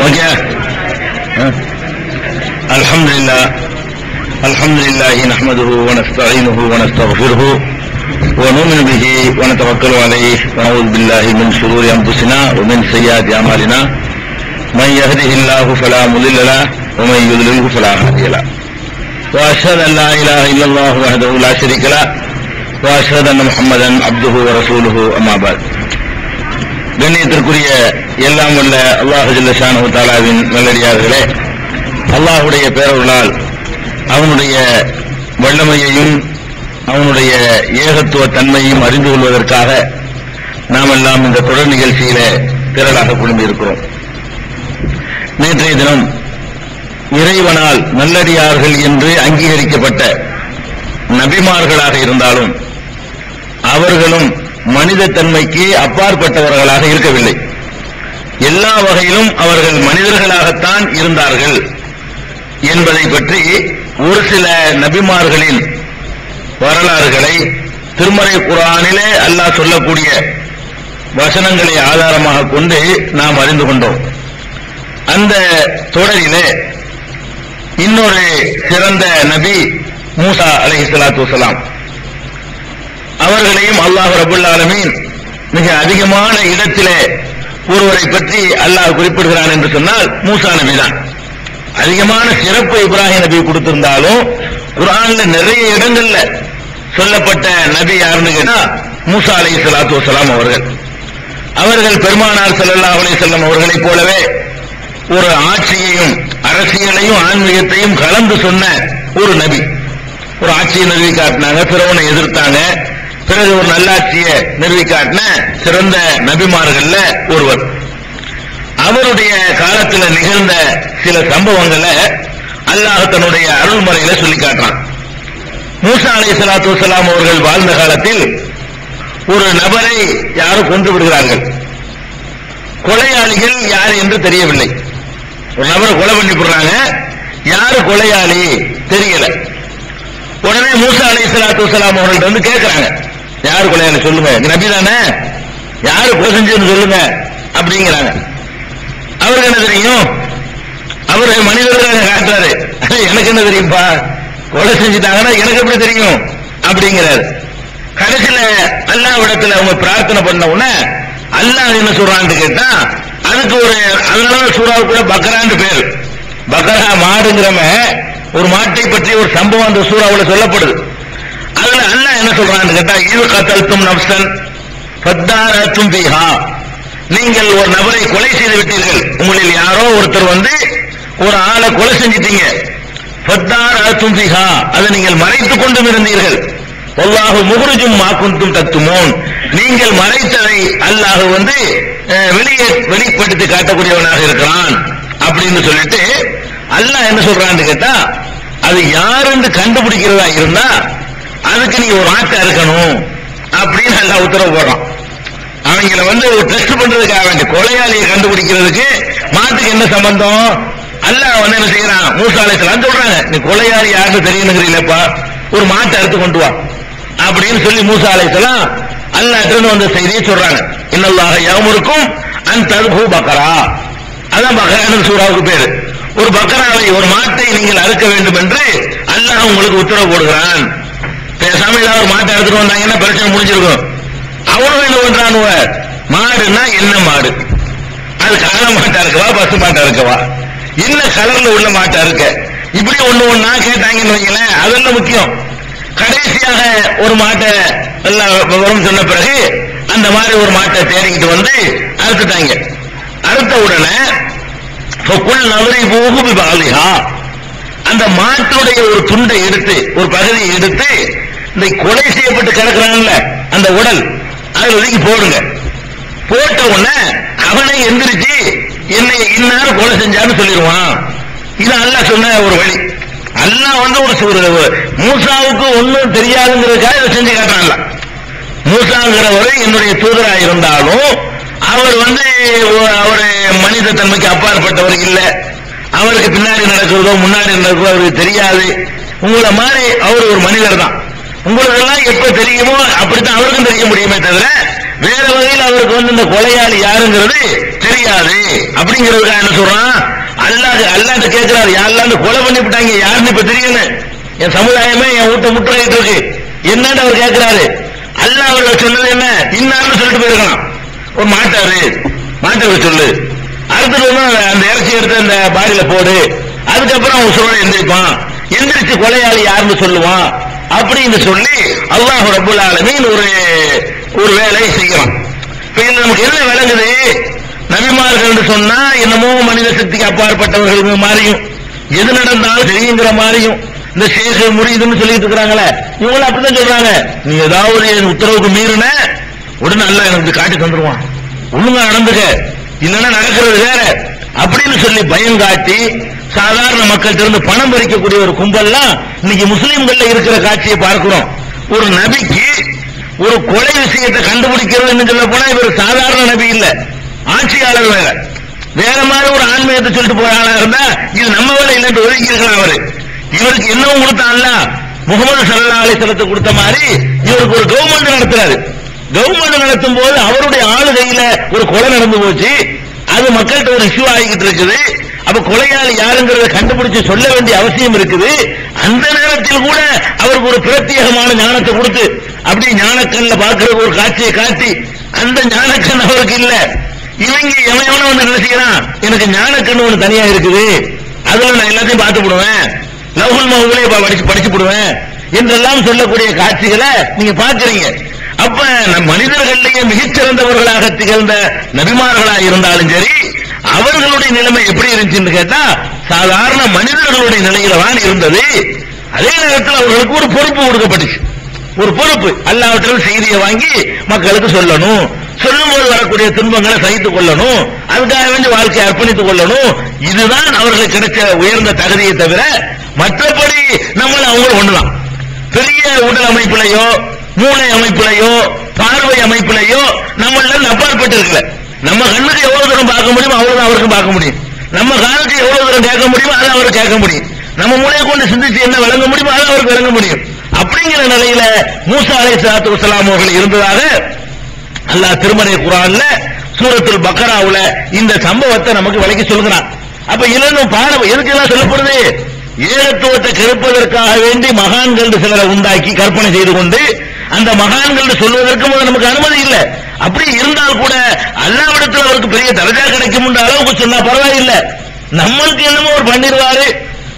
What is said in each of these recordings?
Okay. அல்ஹம்துலில்லாஹி நஹ்மதுஹு வ நஸ்தஈனுஹு வ நஸ்தக்ஃபிருஹு வ நு'மினு பிஹி வ நதவக்கலு அலைஹி வ நஊது பில்லாஹி மின் ஷுரூரி அன்ஃபுஸினா வ மின் ஸய்யிஆத்தி அமாலினா மன் யஹ்திஹில்லாஹு ஃபலா முضில்ல லஹு வ மன் யுضللஹு ஃபலா ஹாதிய லஹு வ அஷ்ஹது அன் லா இலாஹா இல்லல்லாஹு வஹ்தஹு லா ஷரீக லஹு வ அஷ்ஹது அன்ன முஹம்மதன் அப்துஹு வ ரசூலுஹு அம்மா பஅத். கண்ணியத்திற்குரிய எல்லாம் வல்ல அல்லாஹ் ஜல்ல ஷானஹு தஆலாவின் நல்லடியார்களே, அல்லாஹ்வுடைய பேரருளால் அவனுடைய வல்லமையையும் அவனுடைய ஏகத்துவ தன்மையையும் அறிந்து கொள்வதற்காக நாம் எல்லாம் இந்த தொடர் நிகழ்ச்சியில திரளாக குழும்பி இருக்கிறோம். நேற்றைய தினம் இறைவனால் நல்லடியார்கள் என்று அங்கீகரிக்கப்பட்ட நபிமார்களாக இருந்தாலும் அவர்களும் மனித தன்மைக்கு அப்பாற்பட்டவர்களாக இருக்கவில்லை. எல்லா வகையிலும் அவர்கள் மனிதர்களாகத்தான் இருந்தார்கள் என்பதை பற்றி ஒரு சில நபிமார்களின் வரலாறுகளை திருமறை குர்ஆனிலே அல்லாஹ் சொல்லக்கூடிய வசனங்களை ஆதாரமாக கொண்டு நாம் அறிந்து கொண்டோம். அந்த தொடரிலே இன்னொரு சிறந்த நபி மூசா அலைஹிஸ்ஸலாத்து வஸலாம் அவர்களையும் அல்லாஹ் ரப்பல் ஆலமீன் மிக அதிகமான இடத்திலே ஒருவரை பற்றி அல்லாஹ் குறிப்பிடுகிறான் என்று சொன்னால் மூசா நபி தான். அதிகமான சிறப்பு இப்ராஹிம் நபி கொடுத்திருந்தாலும் குர்ஆன்ல நிறைய இடங்கள்ல சொல்லப்பட்ட நபி யாருன்னு கேட்டா மூசா அலைஹிஸ்ஸலாத்து வஸலாம் அவர்கள் பெருமானார் ஸல்லல்லாஹு அலைஹி வஸல்லம் அவர்களைப் போலவே ஒரு ஆட்சியையும் அரசியலையும் ஆன்மீகத்தையும் கலந்து சொன்ன ஒரு நபி. ஒரு ஆட்சியை நிறுவி காட்டினாங்க, பிறவனை எதிர்த்தாங்க, பிறகு ஒரு நல்லாட்சியை நிறுவி காட்டின சிறந்த நபிமார்கள்ல ஒருவர். அவருடைய காலத்தில் நிகழ்ந்த சில சம்பவங்களை அல்லாஹ் தன்னுடைய அருள்மறையில சொல்லி காட்டுறான். மூசா அலைஹிஸ்ஸலாத்து வஸலாம் அவர்கள் வாழ்ந்த காலத்தில் ஒரு நபரை யாரும் கொன்று விடுகிறார்கள். கொலையாளிகள் யார் என்று தெரியவில்லை. ஒரு நபரை கொலை பண்ணி போடுறாங்க, யாரு கொலையாளி தெரியல. உடனே மூசா அலைஹிஸ்ஸலாத்து வஸலாம் அவர்கள்ட்ட வந்து கேட்கிறாங்க, யாரு கொலையாளி சொல்லுங்க, நபி தானே, யாரு கொலை செஞ்சதுன்னு சொல்லுங்க அப்படிங்கிறாங்க. அவருக்கு என்ன தெரியும்? அவரு மனிதர்களாக காட்டுறாரு, எனக்கு என்ன தெரியும்பா, கொலை செஞ்சுட்டாங்கன்னா எனக்கு எப்படி தெரியும் அப்படிங்கிறாரு. கடைசியில அல்லாஹ்விடத்துல அவங்க பிரார்த்தனை பண்ண உடனே அல்லாஹ் என்ன சொல்றான்னு கேட்டா, அதுக்கு ஒரு அதனால சூறாவுக்கு கூட பக்ரான்னு பேரு. பக்ரா மாடுங்கிறம ஒரு மாட்டை பற்றி ஒரு சம்பவம் அந்த சூறாவுல சொல்லப்படுது. அதுல அல்லாஹ் என்ன சொல்றான்னு கேட்டா, இது கத்தல்தும் நஃப்ஸன் ஃபத்தாரத்தும் பிஹா, நீங்கள் ஒரு நபரை கொலை செய்து விட்டீர்கள், உங்களில் யாரோ ஒருத்தர் வந்து ஒரு ஆளை கொலை செஞ்சிட்டீங்க. ஃபத்தாரத்தும் பிஹா, அதை நீங்கள் மறைத்துக் கொண்டும் இருந்தீர்கள். வல்லாஹு முஹ்ரிஜும் மா குன்தும் தக்துமூன், நீங்கள் மறைத்ததை அல்லாஹ் வந்து வெளிப்படுத்தி காட்டக்கூடியவனாக இருக்கிறான் அப்படின்னு சொல்லிட்டு அல்லாஹ் என்ன சொல்றான்னு கேட்டா, அது யாருன்னு கண்டுபிடிக்கிறதா இருந்தா அதுக்கு நீ ஒரு ஆட்டை இருக்கணும் அப்படின்னு அல்லாஹ் உத்தரவு போடுறான். அவங்கள வந்து ஒரு டெஸ்ட் பண்றதுக்காக வேண்டிய கொலையாளியை கண்டுபிடிக்கிறதுக்கு மாட்டுக்கு என்ன சம்பந்தம்? அல்லாஹ் வந்து என்ன செய்யறான், மூசா அலைஹிஸ்ஸலாம் சொல்றாங்க, நீ கொலையாளி யாருன்னு தெரியணுங்கிறீங்களப்பா, ஒரு மாட்டை அறுத்து கொண்டு வா அப்படின்னு சொல்லி மூசா அலைஹிஸ்ஸலாம் அல்லாஹ்ட்ட வந்த செய்தியை சொல்றாங்க. இன்னல்லாஹ யஅமுருக்கும் அன் தذبحوا பக்ரா, அதான் பக்ரான்னு சூறாவுக்கு பேரு. ஒரு பக்ராவை, ஒரு மாட்டை நீங்கள் அறுக்க வேண்டும் என்று அல்லாஹ் உங்களுக்கு உத்தரவு போடுகிறான். பேசாம ஏதாவது ஒரு மாட்டை அறுத்துட்டு வந்தாங்கன்னா பிரச்சனை முடிஞ்சிருக்கும். அவனும் என்ன பண்றானுவ, மாடுன்னா என்ன மாடு, அது காளை மாட்டா இருக்கவா பசு மாட்டா இருக்கவா, என்ன கலர்ல உள்ள மாட்டா இருக்க, இப்படி ஒண்ணு ஒண்ணா கேட்டாங்கன்னு வைங்களேன், அதெல்லாம் முக்கியம். கடைசியாக ஒரு மாட்டை எல்லாம் விவரம் சொன்ன பிறகு அந்த மாதிரி ஒரு மாட்டை தேடிக்கிட்டு வந்து அறுத்துட்டாங்க. அறுத்த உடனே அந்த மாட்டுடைய ஒரு துண்டை எடுத்து, ஒரு பகுதியை எடுத்து, இந்த கொலை செய்யப்பட்டு கிடக்கிறான்ல அந்த உடல், அதுல ஒதுக்கி போடுங்க. போட்ட உடனே அவனை எந்திரிச்சு என்னை இன்னார் கொலை செஞ்சான்னு சொல்லிடுவான். இது அல்லாஹ் சொன்ன ஒரு வழி. அல்லாஹ் வந்து ஒரு மூசாவுக்கு ஒன்னும் தெரியாதுங்கிறதுக்காக இதை செஞ்சு காட்டுறான்ல. மூசாங்கிறவர் என்னுடைய தூதராக இருந்தாலும் அவர் வந்து அவரு மனித தன்மைக்கு அப்பாற்பட்டவர் இல்ல, அவருக்கு பின்னாடி நடக்கிறதோ முன்னாடி நடக்கிறதோ அவருக்கு தெரியாது. உங்களை மாதிரி அவர் ஒரு மனிதர் தான். உங்களுக்கு எல்லாம் எப்ப தெரியுமோ அப்படித்தான் அவருக்கும் தெரிய முடியுமே தவிர வேற வகையில் அவருக்கு வந்து இந்த கொலையாளி யாருங்கிறது தெரியாது. அப்படிங்கிறதுக்காக என்ன சொல்றான், அல்லாஹ் கேட்கிறாரு, யாரெல்லாம் கொலை பண்ணி விட்டாங்க யாருன்னு இப்ப தெரியல, என் சமுதாயமே என் வீட்டை முற்றுகையிட்டு இருக்கு என்னன்னு அவர் கேட்கிறாரு. அல்லாஹ் அவர்கள் சொன்னது என்ன, இன்னார்னு சொல்லிட்டு போயிருக்கலாம். ஒரு மாட்டாரு சொல்லு, அடுத்தது அந்த இறைச்சி எடுத்து அந்த பாடியில போடு, அதுக்கப்புறம் அவன் சொல்ல எந்திரிப்பான், எந்திரிச்சு கொலையாளி யாருன்னு சொல்லுவான் அப்படின்னு சொல்லி அல்லாஹ் ரப்பல் ஆலமீன் ஒரு வேலையை செய்யலாம். இப்ப இதுல நமக்கு என்ன விளங்குது, நபிமார்கள் சொன்னா என்னமோ மனித சக்திக்கு அப்பாற்பட்டவர்கள் மாதிரியும், எது நடந்தாலும் தெரியுங்கிற மாதிரியும், இந்த சேஷ முடியுதுன்னு சொல்லிட்டு இருக்கிறாங்களே இவங்களும் அப்படித்தான் சொல்றாங்க. நீ ஏதாவது என் உத்தரவுக்கு மீறின உடனே அல்ல எனக்கு காட்டி தந்துருவான், ஒழுங்கா நடந்துக்க, இல்லைன்னா நடக்கிறது வேற அப்படின்னு சொல்லி பயம் காட்டி சாதாரண மக்கள்கிட்ட இருந்து பணம் பறிக்கக்கூடிய ஒரு கும்பல்லாம் இன்னைக்கு முஸ்லிம்கள்ல இருக்கிற காட்சியை பார்க்கிறோம். ஒரு நபிக்கு ஒரு கொலை விஷயத்தை கண்டுபிடிக்கிறது சொல்ல போனா இவர் சாதாரண நபி இல்ல, ஆட்சியாளர் வேற மாதிரி ஒரு ஆன்மீகத்தை சொல்லிட்டு போற ஆளா இருந்தா இது நம்ம வேலை இல்லைன்னு ஒதுக்கி இருக்கலாம். அவரு இவருக்கு என்னவும் கொடுத்தான்ல, முகமது ஸல்லல்லாஹு அலைஹி வஸல்லம் கொடுத்த மாதிரி இவருக்கு ஒரு கவர்மெண்ட் நடத்துறாரு. கவர்மெண்ட் நடத்தும் போது அவருடைய ஆளுகையில ஒரு கொலை நடந்து போச்சு, அது மக்கள்கிட்ட ஒரு இஷ்யூ ஆகிக்கிட்டு இருக்குது. அப்ப கொலையாளி யாருங்கிறத கண்டுபிடிச்சு சொல்ல வேண்டிய அவசியம் இருக்குது. அந்த நேரத்தில் கூட அவருக்கு ஒரு பிரத்யேகமான ஞானத்தை கொடுத்து அப்படி ஞானக்கண்ல பார்க்கிற ஒரு காட்சியை காட்டி, அந்த ஞானக்கண் அவருக்கு இல்ல, இவங்க எவன வந்து என்ன செய்யறான், எனக்கு ஞானக்கண் ஒண்ணு தனியா இருக்குது, அதுல நான் எல்லாத்தையும் பார்த்து விடுவேன், லவ்ஹுல் மஹ்ஃபூஸை படிச்சு விடுவேன் என்றெல்லாம் சொல்லக்கூடிய காட்சிகளை நீங்க பாக்குறீங்க. அப்ப மனிதர்களிலேயே மிகச்சிறந்தவர்களாக திகழ்ந்த நபிமார்களாக இருந்தாலும் சரி, அவர்களுடைய நிலைமை எப்படி இருந்துச்சுன்னு கேட்டா சாதாரண மனிதர்களுடைய நிலையில தான் இருந்தது. அதே நேரத்தில் அவர்களுக்கு ஒரு பொறுப்பு கொடுக்கப்பட்டுச்சு. ஒரு பொறுப்பு, அல்லாஹ்விடம் செய்தியை வாங்கி மக்களுக்கு சொல்லணும், சொல்லும்போது வரக்கூடிய துன்பங்களை சகித்துக் கொள்ளணும், அதுக்காக வேண்டி வாழ்க்கையை அர்ப்பணித்துக் கொள்ளணும். இதுதான் அவர்களுக்கு கிடைச்ச உயர்ந்த தகுதியை தவிர மற்றபடி நம்மள அவங்க ஒண்ணுதான். பெரிய உடல் அமைப்பிலையோ மூளை அமைப்பிலையோ பார்வை அமைப்பிலையோ நம்மள அப்பாற்பட்டு இருக்கல. நம்ம கண்ணுக்கு எவ்வளவு தூரம் பார்க்க முடியுமோ அவ்வளவு அவருக்கு பார்க்க முடியும், நம்ம காதுக்கு எவ்வளவு தூரம் கேட்க முடியுமோ அதை அவருக்கு கேட்க முடியும், நம்ம மூளையை கொண்டு சிந்திச்சு என்ன விளங்க முடியுமோ அதை அவருக்கு விளங்க முடியும். அப்படிங்கிற நிலையில மூசா அலைஹிஸ்ஸலாத்து வஸ்ஸலாம் அவர்கள் இருந்ததாக அல்லாஹ் திருமறை குர்ஆன்ல சூரத்துல் பக்ராவுல இந்த சம்பவத்தை நமக்கு விளக்கி சொல்கிறான். அப்ப இளனும் பாடம் எதுக்கு எல்லாம் சொல்லப்படுது, ஏகத்துவத்தை கெடுப்பதற்காக வேண்டி மகான்கள் சிலரை உண்டாக்கி கற்பனை செய்து கொண்டு அந்த மகான்கள் சொல்வதற்கு நமக்கு அனுமதி இல்லை. அப்படி இருந்தால் கூட அல்லாஹ்விடத்தில் அவருக்கு பெரிய தரஜா கிடைக்கும் அளவுக்கு சொன்னா பரவாயில்லை. நம்மளுக்கு என்னமோ ஒரு பண்ணிடுவாரு,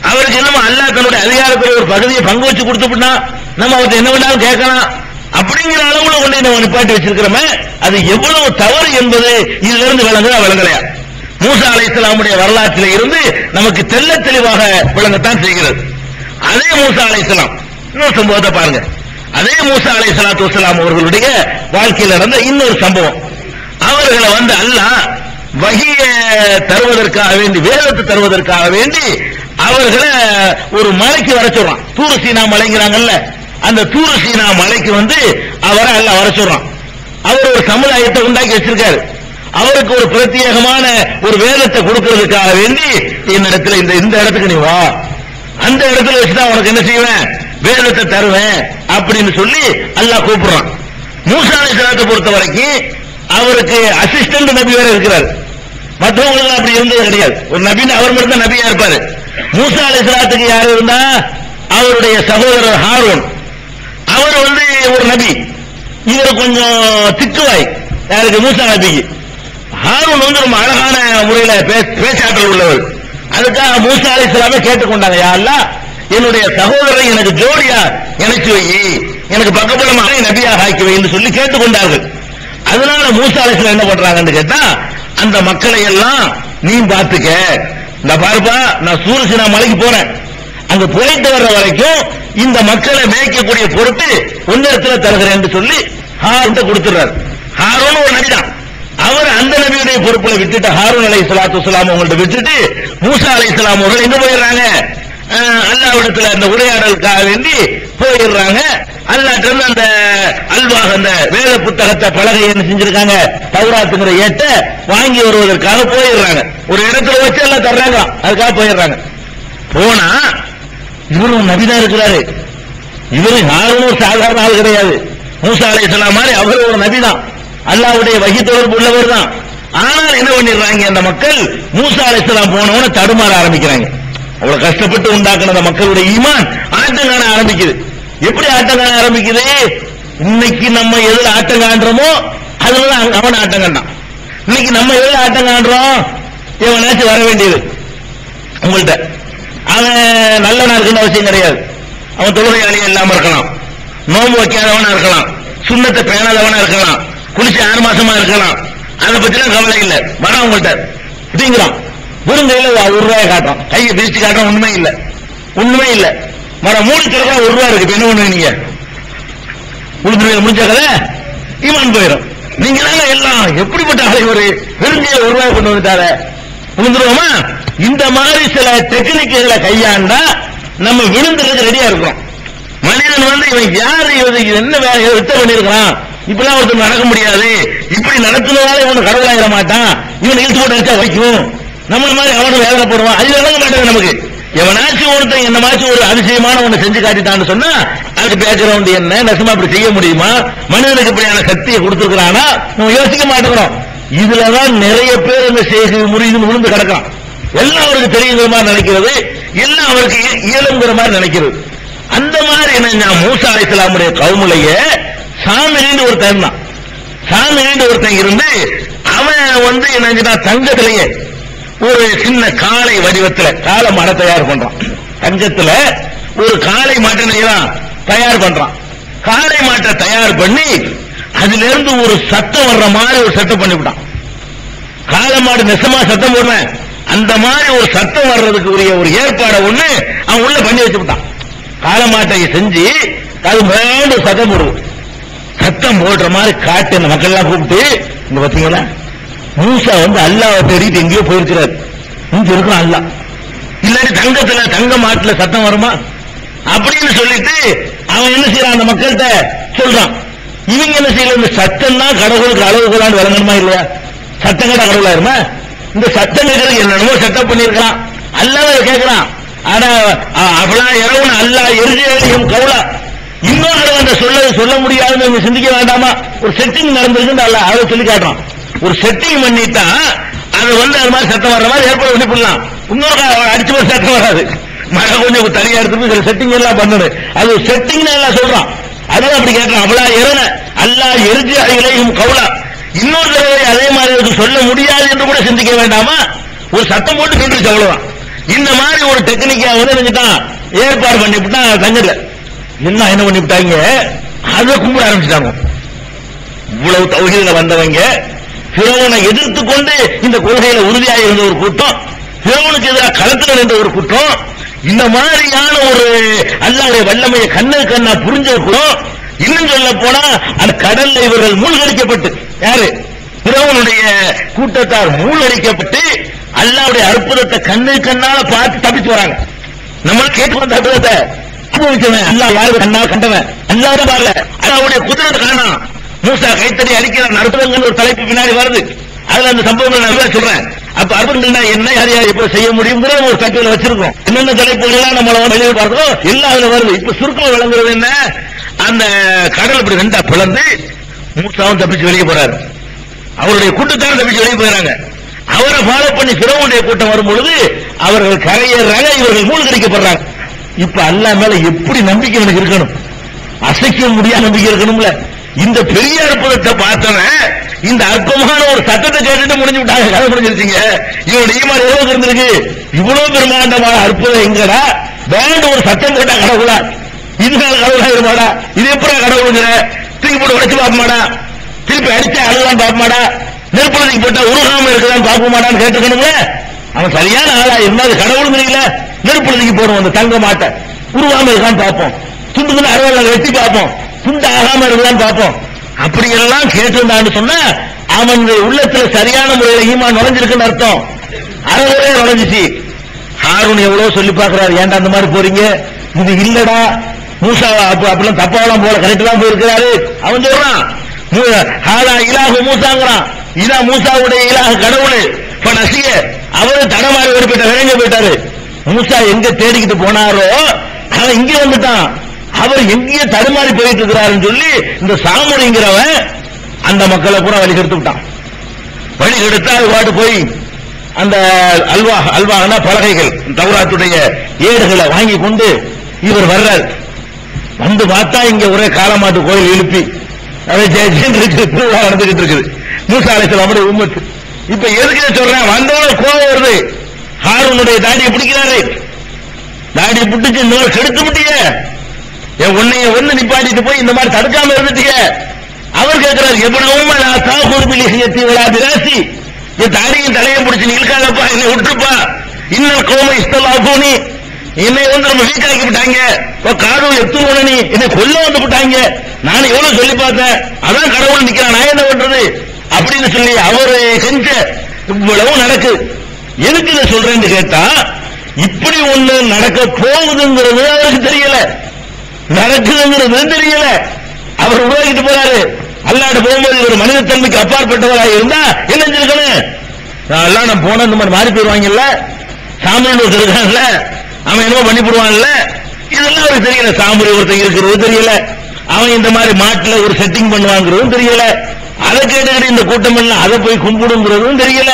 அவருக்கு என்னமோ அல்லாஹ் தன்னுடைய அதிகாரத்தில் ஒரு பகுதியை பங்கு வச்சு கொடுத்துட்டா நம்ம அவருக்கு என்ன வேணாலும் கேட்கலாம் அப்படிங்கிற அளவுல கொண்டு நம்ம நிப்பாட்டி வச்சிருக்கிறோமே, அது எவ்வளவு தவறு என்பது இதுல இருந்து விளங்கலையா? மூசா அலைஹிஸ்ஸலாமுடைய வரலாற்றில் இருந்து நமக்கு தெள்ள தெளிவாக விளங்கத்தான் செய்கிறது. அதே மூசா அலைஹிஸ்ஸலாம் இன்னொரு சம்பவத்தை பாருங்க. அதே மூசா அலைஹிஸ்ஸலாத்து வஸ்ஸலாம் அவர்களுடைய வாழ்க்கையில் நடந்த இன்னொரு சம்பவம். அவர்களை வந்து அல்லாஹ் வஹியை தருவதற்காக வேண்டி, வேதத்தை தருவதற்காக வேண்டி அவர்களை ஒரு மலைக்கு வர சொல்றான். தூரு சீனா மலைங்கிறாங்கல்ல, அந்த தூரு சீனா மலைக்கு வந்து அவரை அல்லாஹ் வர சொல்றான். அவர் ஒரு சமுதாயத்தை உண்டாக்கி வச்சிருக்காரு. அவருக்கு ஒரு பிரத்யேகமான ஒரு வேதத்தை கொடுக்கிறதுக்காக வேண்டி என்னிடத்துல இந்த இடத்துக்கு நீ வா, அந்த இடத்துல வச்சுதான் உனக்கு என்ன செய்வேன், வேதத்தை தருவேன் அப்படின்னு சொல்லி அல்லாஹ் கூப்பிடுறான். மூசா அலைஹிஸ்ஸலாத்தை பொறுத்த வரைக்கும் அவருக்கு அசிஸ்டன்ட் நபி வேற இருக்கிறார். மற்றவங்களுக்கு அப்படி இருந்தது கிடையாது. ஒரு நபின்னு அவர் மட்டும் தான் நபியா இருப்பாரு. மூசா அலைஹிஸ்ஸலாத்துக்கு யார் இருந்தா, அவருடைய சகோதரர் ஹாரூன், அவர் வந்து ஒரு நபி. இவர் கொஞ்சம் திக்குவாய், யாருக்கு, மூசா நபிக்கு. ஹாரூன் வந்து ரொம்ப அழகான முறையில பேச்சாற்றல் உள்ளவர். அதுக்காக மூசா அலைஹிஸ்ஸலாமை கேட்டுக்கொண்டாங்க, யா அல்லாஹ் என்னுடைய சகோதரரை எனக்கு ஜோடியா இணைச்சு வை, எனக்கு பக்கபலமாக நபியாக ஆக்கி வை என்று சொல்லி கேட்டுக்கொண்டார்கள். அதனால மூசா அலைஹிஸ்ஸலாம் என்ன பண்றாங்கன்னு கேட்டா, அந்த மக்களை எல்லாம் நீ பார்த்துக்க, இந்த பாருப்பா நான் சூரசீனா மலைக்கு போறேன், அங்க போயிட்டு வர்ற வரைக்கும் இந்த மக்களை மேய்க்கக்கூடிய பொறுத்து ஒன்னிடத்துல தருகிறேன் என்று சொல்லி ஹாரூன் கொடுத்துறாரு. ஹாரூன் ஒரு நபிதான். அவர் அந்த நபியுடைய பொறுப்புல விட்டுட்டு ஹாரூன் அலைஹிஸ்ஸலாத்து வஸ்ஸலாம் அவங்கள்ட்ட விட்டுட்டு மூசா அலைஹிஸ்ஸலாம் அவர்கள் எங்க போயிடுறாங்க, அல்லாஹ்விடத்துல அந்த உரையாடலுக்காக வேண்டி போயிடுறாங்க. அல்லாஹ்ட்ட இருந்து அந்த அல்வாஹ் அந்த வேத புத்தகத்தை பலகை என்ன செஞ்சிருக்காங்க, தௌராத்துங்கிற ஏட்ட வாங்கி வருவதற்காக போயிடுறாங்க. ஒரு இடத்துல வச்சு எல்லாம் தர்றாங்க, அதுக்காக போயிடுறாங்க. போனா இவரும் நபிதான் இருக்கிறாரு. இவரு யாரும் ஒரு சாதாரண ஆள் கிடையாது. மூசா அலைஹிஸ்ஸலாம் மாதிரி அவரு ஒரு நபிதான். அல்லாஹ்வுடைய வஹி தொடர்பு உள்ளவர் தான். ஆனால் என்ன பண்ணிடுறாங்க அந்த மக்கள், மூசா அலைஹிஸ்ஸலாம் போனவன தடுமாற ஆரம்பிக்கிறாங்க. அவ்வளவு கஷ்டப்பட்டு உண்டாக்குன அந்த மக்களுடைய ஈமான் ஆட்டம் காண ஆரம்பிக்குது. எப்படி ஆட்டம் காண ஆரம்பிக்குது? இன்னைக்கு நம்ம எதுல ஆட்டம் காண்றோமோ அதுலதான் அவன் ஆட்டம் காண்டான். இன்னைக்கு நம்ம எதுல ஆட்டம் காண்றோம், எவனாச்சும் வர வேண்டியது உங்கள்கிட்ட. அவன் நல்லவனா இருக்குன்னு அவசியம் கிடையாது. அவன் தொழுகையாளியா இல்லாம இருக்கலாம், நோம்பு வைக்காதவனா இருக்கலாம், சுண்ணத்தை பேணாதவனா இருக்கலாம், குளிச்சு 6 மாசமா இருக்கலாம். அதை பத்திலாம் கவலை இல்லை. வர உங்கள்கிட்ட அப்படிங்கிறான். வெறுங்கையில ₹1 காட்டுறான், கையை பிரிச்சு காட்டுறான். உண்மை இல்ல. மர மூடி திறக்க ₹1 இருக்கு. என்ன பண்ணுவீங்க? முடிஞ்ச கதை ஈமான் போயிடும். நீங்க எல்லாம் எப்படிப்பட்ட ஆளை ஒரு வெறுங்கையில ₹1 கொண்டு வந்துட்டார விழுந்துருவோமா? இந்த மாதிரி சில டெக்னிக்குகளை கையாண்டா நம்ம விழுந்துறதுக்கு ரெடியா இருக்கிறோம். மனிதன் இவன் யாரு, என்ன வித்த பண்ணிருக்கான், இப்பெல்லாம் ஒருத்தர் நடக்க முடியாது, இப்படி நடத்தினால இவனு கடவுளாயிர மாட்டான், இவன் இழுத்து போட்டு அடிச்சா வைக்கும், நம்மள மாதிரி அவனும் வேதனை போடுவான். அது விளங்க மாட்டேங்க நமக்கு. எவனாச்சும் ஒருத்தன் என்னமாச்சும் ஒரு அதிசயமான ஒண்ணு செஞ்சு காட்டிட்டான்னு சொன்னா அதுக்கு பேக்ரவுண்ட் என்ன, நெசமா அப்படி செய்ய முடியுமா, மனிதனுக்கு இப்படியான சக்தியை கொடுத்துருக்கானா நம்ம யோசிக்க மாட்டேங்கிறோம். இதுலதான் நிறைய பேர் இந்த செய்கை முறிந்து விழுந்து கிடக்கான். எல்லாம் அவருக்கு தெரியுங்கிற மாதிரி நினைக்கிறது, எல்லாம் அவருக்கு இயலுங்கிற மாதிரி நினைக்கிறது. அந்த மாதிரி என்ன, மூசா அலைஹிஸ்ஸலாமுடைய கவுமுலையே சாமிலின்னு ஒருத்தன் தான். சாமிலின்னு ஒருத்தன் இருந்து அவன் என்ன தங்கத்திலேயே ஒரு சின்ன காளை வடிவத்துல காளை மாடை தயார் பண்றான். தங்கத்துல ஒரு காளை மாட்டை தயார் பண்றான். காளை மாட்டை தயார் பண்ணி அதுல இருந்து ஒரு சத்தம் வர்ற மாதிரி ஒரு சட்டம் பண்ணிவிட்டான். காளை மாடு நெசமா சத்தம் போடுறேன், அந்த மாதிரி ஒரு சத்தம் வர்றதுக்கு உரிய ஒரு ஏற்பாடை ஒண்ணு அவன் உள்ள பண்ணி வச்சுட்டான். காளை மாட்டை செஞ்சு அது மேல சத்தம் போடுவோம். சத்தம் போடுற மாதிரி காட்டு அந்த மக்கள் எல்லாம் கூப்பிட்டு, இங்க பாத்தீங்களா மூசா அல்லாஹ்வை தேடிட்டு எங்கேயோ போயிருக்கிறார், இங்க இருக்கான் அல்லாஹ், இல்லாட்டி தங்கத்துல தங்க மாட்டுல சத்தம் வருமா அப்படின்னு சொல்லிட்டு அவன் என்ன செய்யறான், அந்த மக்கள்கிட்ட சொல்றான். இவங்க என்ன செய்யல, இந்த சத்தம் தான் கடவுளுக்கு அளவுகளான்னு விளங்கணுமா இல்லையா? சத்தம் கடை கடவுளாயிருமா? இந்த சத்தம் கேட்கறது என்னென்னமோ செட்டப் பண்ணிருக்கலாம். அல்லாஹ் கேட்கறான், ஆனா அவளா இரவுன்னு அல்லாஹ் எரிஞ்சு கவுளா இன்னொரு தடவை அந்த சொல்ல முடியாதுன்னு சிந்திக்க வேண்டாமா? ஒரு செட்டிங் நடந்திருக்கு அல்லாஹ் அதை சொல்லி காட்டுறான். ஒரு செட்டிங் பண்ணிட்டா அது அது மாதிரி சத்தம் வர்ற மாதிரி ஏற்பாடு பண்ணி பண்ணலாம். இன்னொரு அடிச்சு போய் சத்தம் வராது. மழை கொஞ்சம் தனியா எடுத்து சில செட்டிங் எல்லாம் பண்ணணும். அது செட்டிங் எல்லாம் சொல்றான். அதான் அப்படி கேட்கறான். அவளா இறன அல்லாஹ் எரிஞ்சு இலையும் கவுளா இன்னொரு தடவை அதே மாதிரி சொல்ல முடியாது என்று கூட சிந்திக்க வேண்டாமா? ஒரு சத்தம் போட்டு நின்றுச்சு, அவ்வளவுதான். இந்த மாதிரி ஒரு டெக்னிக்கா நினைச்சுட்டான், ஏற்பாடு பண்ணிவிட்டான். தங்கல என்ன பண்ணிவிட்டாங்க, அதை கும்பிட ஆரம்பிச்சுட்டாங்க. இவ்வளவு தௌஹீதுல வந்தவங்க, ஃபிரௌனை எதிர்த்து கொண்டு இந்த கொள்கையில உறுதியாக இருந்த ஒரு கூட்டம், ஃபிரௌனுக்கு எதிராக களத்தில் நின்ற ஒரு கூட்டம், இந்த மாதிரியான ஒரு அல்லாஹ்வுடைய வல்லமையை கண்ணா புரிஞ்ச கூட்டம். இன்னும் சொல்ல போனா அந்த கடல்ல இவர்கள் மூழ்கடிக்கப்பட்டு, யாரு ஃபிரௌனுடைய கூட்டத்தார் மூழ்கடிக்கப்பட்டு அல்லாஹ்வுடைய அற்புதத்தை கண்ணால பார்த்து தப்பிச்சு வராங்க. நம்ம கேட்டு வந்த அற்புதத்தை அனுபவிச்சவன் அல்லாஹ் யாரு கண்ணா கண்டவன் அல்லாஹ் தான் பாருங்க. அல்லாஹ்வுடைய குதிரத்தை காணோம். மூசா கைத்தறி அடிக்கிற அற்புதங்கள் ஒரு தலைப்பு பின்னாடி வருது. அதுல அந்த சம்பவங்கள் நான் சொல்றேன். அப்ப அற்புதங்கள் என்ன, யார் யார் இப்ப செய்ய முடியுங்கிற ஒரு தட்டுல வச்சிருக்கோம். என்னென்ன தலைப்புகள் நம்மள வெளியே பார்த்தோம் எல்லாம் அதுல வருது. இப்ப சுருக்கம் விளங்குறது என்ன, அந்த கடல் இப்படி ரெண்டா பிளந்து மூசாவும் தப்பிச்சு வெளியே போறாரு, அவருடைய கூட்டத்தாரும் தப்பிச்சு வெளியே போயிறாங்க. அவரை ஃபாலோ பண்ணி ஃபிரௌனுடைய கூட்டம் வரும்பொழுது அவர்கள் கரையேறாங்க, இவர்கள் மூழ்கடிக்கப்படுறாங்க. இப்ப அல்லாஹ் மேல எப்படி நம்பிக்கை எனக்கு இருக்கணும், அசைக்க முடியாத நம்பிக்கை இருக்கணும்ல. இந்த பெரிய அற்புதத்தை பார்த்தவன் இந்த அற்பமான ஒரு சத்தத்தை கேட்டுட்டு முடிஞ்சு விட்டாங்க, கதை முடிஞ்சிருச்சுங்க. இவனுடைய ஈமான் எவ்வளவு இருந்திருக்கு, இவ்வளவு பெருமாண்டமான அற்புதம் எங்கடா, வேண்ட ஒரு சத்தம் போட்டா கடவுளா, இதுனால கடவுளா இருமாடா, இது எப்படி கடவுளுங்கிற, தூக்கி போட்டு உடைச்சு பார்ப்பமாடா, திருப்பி அடிச்சா அழுதான் பார்ப்பமாடா, நெருப்புலத்துக்கு போட்டா உருகாம இருக்குதான் பார்ப்பமாடான்னு கேட்டுக்கணுங்களே. அவன் சரியான ஆளா இருந்தா அது கடவுள் தெரியல, நெருப்புலத்துக்கு போடுவோம் அந்த தங்க மாட்டை, உருவாம இருக்கான்னு பார்ப்போம், துண்டு துண்டு அறுவலை வெட்டி பார்ப்போம், துண்டு ஆகாம இருக்குதான்னு பார்ப்போம். அப்படி எல்லாம் கேட்டிருந்தான்னு சொன்னா அவன் உள்ளத்துல சரியான முறையில் ஈமான் நுழைஞ்சிருக்குன்னு அர்த்தம். அறவே நுழைஞ்சிச்சு. ஹாரூன் எவ்வளவு சொல்லி பாக்குறாரு, ஏன்டா அந்த மாதிரி போறீங்க, இது இல்லடா மூசா அப்படிலாம் தப்பாவெல்லாம் போல கரெக்ட் தான் போயிருக்கிறாரு. அவன் சொல்றான் ஹாதா இலாஹு மூசாங்கிறான், இதான் மூசாவுடைய இலாஹு கடவுள். இப்ப நசிய அவரு தடமாறி ஓடி போயிட்டார், விரைஞ்சு போயிட்டாரு. மூசா எங்க தேடிக்கிட்டு போனாரோ அவன் இங்கே வந்துட்டான். அவர் எங்கேயே தடுமாறி போயிட்டு இருக்கிறாருன்னு சொல்லி இந்த சாமுடிங்கிறவன் அந்த மக்களை பூரா வழி கெடுத்து விட்டான். வழி கெடுத்தா அது பாட்டு போய் அந்த அல்வானா பலகைகள் தௌராத்துடைய ஏடுகளை வாங்கி கொண்டு இவர் வர்றார். வந்து பார்த்தா இங்க ஒரே காலமாட்டு கோயில் எழுப்பி அதை திருவிழா நடந்துகிட்டு இருக்குது. மூசா அலைஹிஸ்ஸலாமுடைய உம்மத்து. இப்ப எதுக்கு சொல்றேன், வந்தவங்க கோபம் வருது. ஹாரூனுடைய தாடியை பிடிக்கிறாரு. தாடியை பிடிச்சு இந்த மாதிரி கெடுத்து விட்டீங்க, உன்னைய ஒண்ணு நிப்பாட்டிட்டு போய் இந்த மாதிரி தடுக்காம இருந்துட்டீங்க. அவர் கேட்கிறாரு, எவ்வளவுமா நான் தாக்குறுப்பிலிசையத்தி விழாபிராசி, என் தாடியும் தலையை பிடிச்சு நீ இருக்காதப்பா, என்னை விட்டுருப்பா. இன்னும் கோமை இஸ்தலாபூனி, என்னை வந்து நம்ம வீக்காக்கி விட்டாங்க. காடு எத்துவனி என்னை கொல்ல வந்து விட்டாங்க. நான் எவ்வளவு சொல்லி பார்த்தேன், அதான் கடவுள் நிக்கிறான், நான் என்ன பண்றது அப்படின்னு சொல்லி அவரு செஞ்ச இவ்வளவு நடக்குது. எதுக்கு இதை சொல்றேன்னு கேட்டா, இப்படி ஒண்ணு நடக்க போகுதுங்கிறது அவருக்கு தெரியல, நடக்குதுங்கிறது தெரியல. அவர் உருவாக்கிட்டு போறாரு. அல்லாஹ்ட்ட போகும்போது ஒரு மனித தன்மைக்கு அப்பாற்பட்டவராக இருந்தா என்ன செஞ்சிருக்கணும், எல்லாம் நான் போன இந்த மாதிரி மாறி போயிருவாங்கல்ல, சாமி இருக்காங்கல்ல, அவன் என்னமோ பண்ணி போடுவான்ல, இதெல்லாம் அவருக்கு தெரியல. சாமுரி ஒருத்தர் இருக்கிறது தெரியல, அவன் இந்த மாதிரி மாட்டுல ஒரு செட்டிங் பண்ணுவாங்கிறதும் தெரியல. அதை கேட்டுக்கிட்டு இந்த கூட்டம் எல்லாம் அதை போய் கும்பிடுங்கிறதும் தெரியல.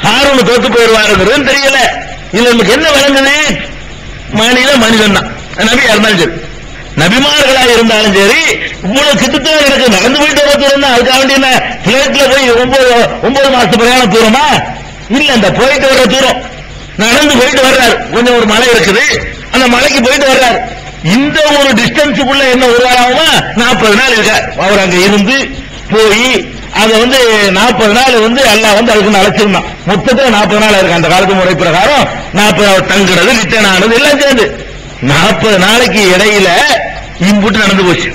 ஹாரூன் தோத்து போயிடுவாருங்கிறதும் தெரியல. இதுல நமக்கு என்ன விளங்குது, மனிதன் தான். நபியா இருந்தாலும் சரி, நபிமார்களாக இருந்தாலும் சரி, இவ்வளவு கிட்டத்தட்ட எனக்கு நடந்து போயிட்டு வர தூரம் தான். அதுக்காக வேண்டிய பிளேட்ல போய் 9 மாசத்து பிரயாண தூரமா இல்ல, இந்த போயிட்டு வர்ற தூரம் நடந்து போயிட்டு வர்றாரு. கொஞ்சம் ஒரு மலை இருக்குது, அந்த மலைக்கு போயிட்டு வர்றாரு. இந்த ஒரு டிஸ்டன்ஸுக்குள்ள என்ன ஒரு வாரமா 40 நாள் இருக்க அவர் அங்க இருந்து போய் அதை 40 நாள் அல்லாஹ் அதுக்கு அழைச்சிருந்தான். மொத்தத்தில் 40 நாள் இருக்கு. அந்த காலத்து முறை பிரகாரம் 40 தங்குறது ரிட்டர்ன் ஆனது எல்லாம் சேர்ந்து 40 நாளைக்கு இடையில இம்புட்டு நடந்து போச்சு.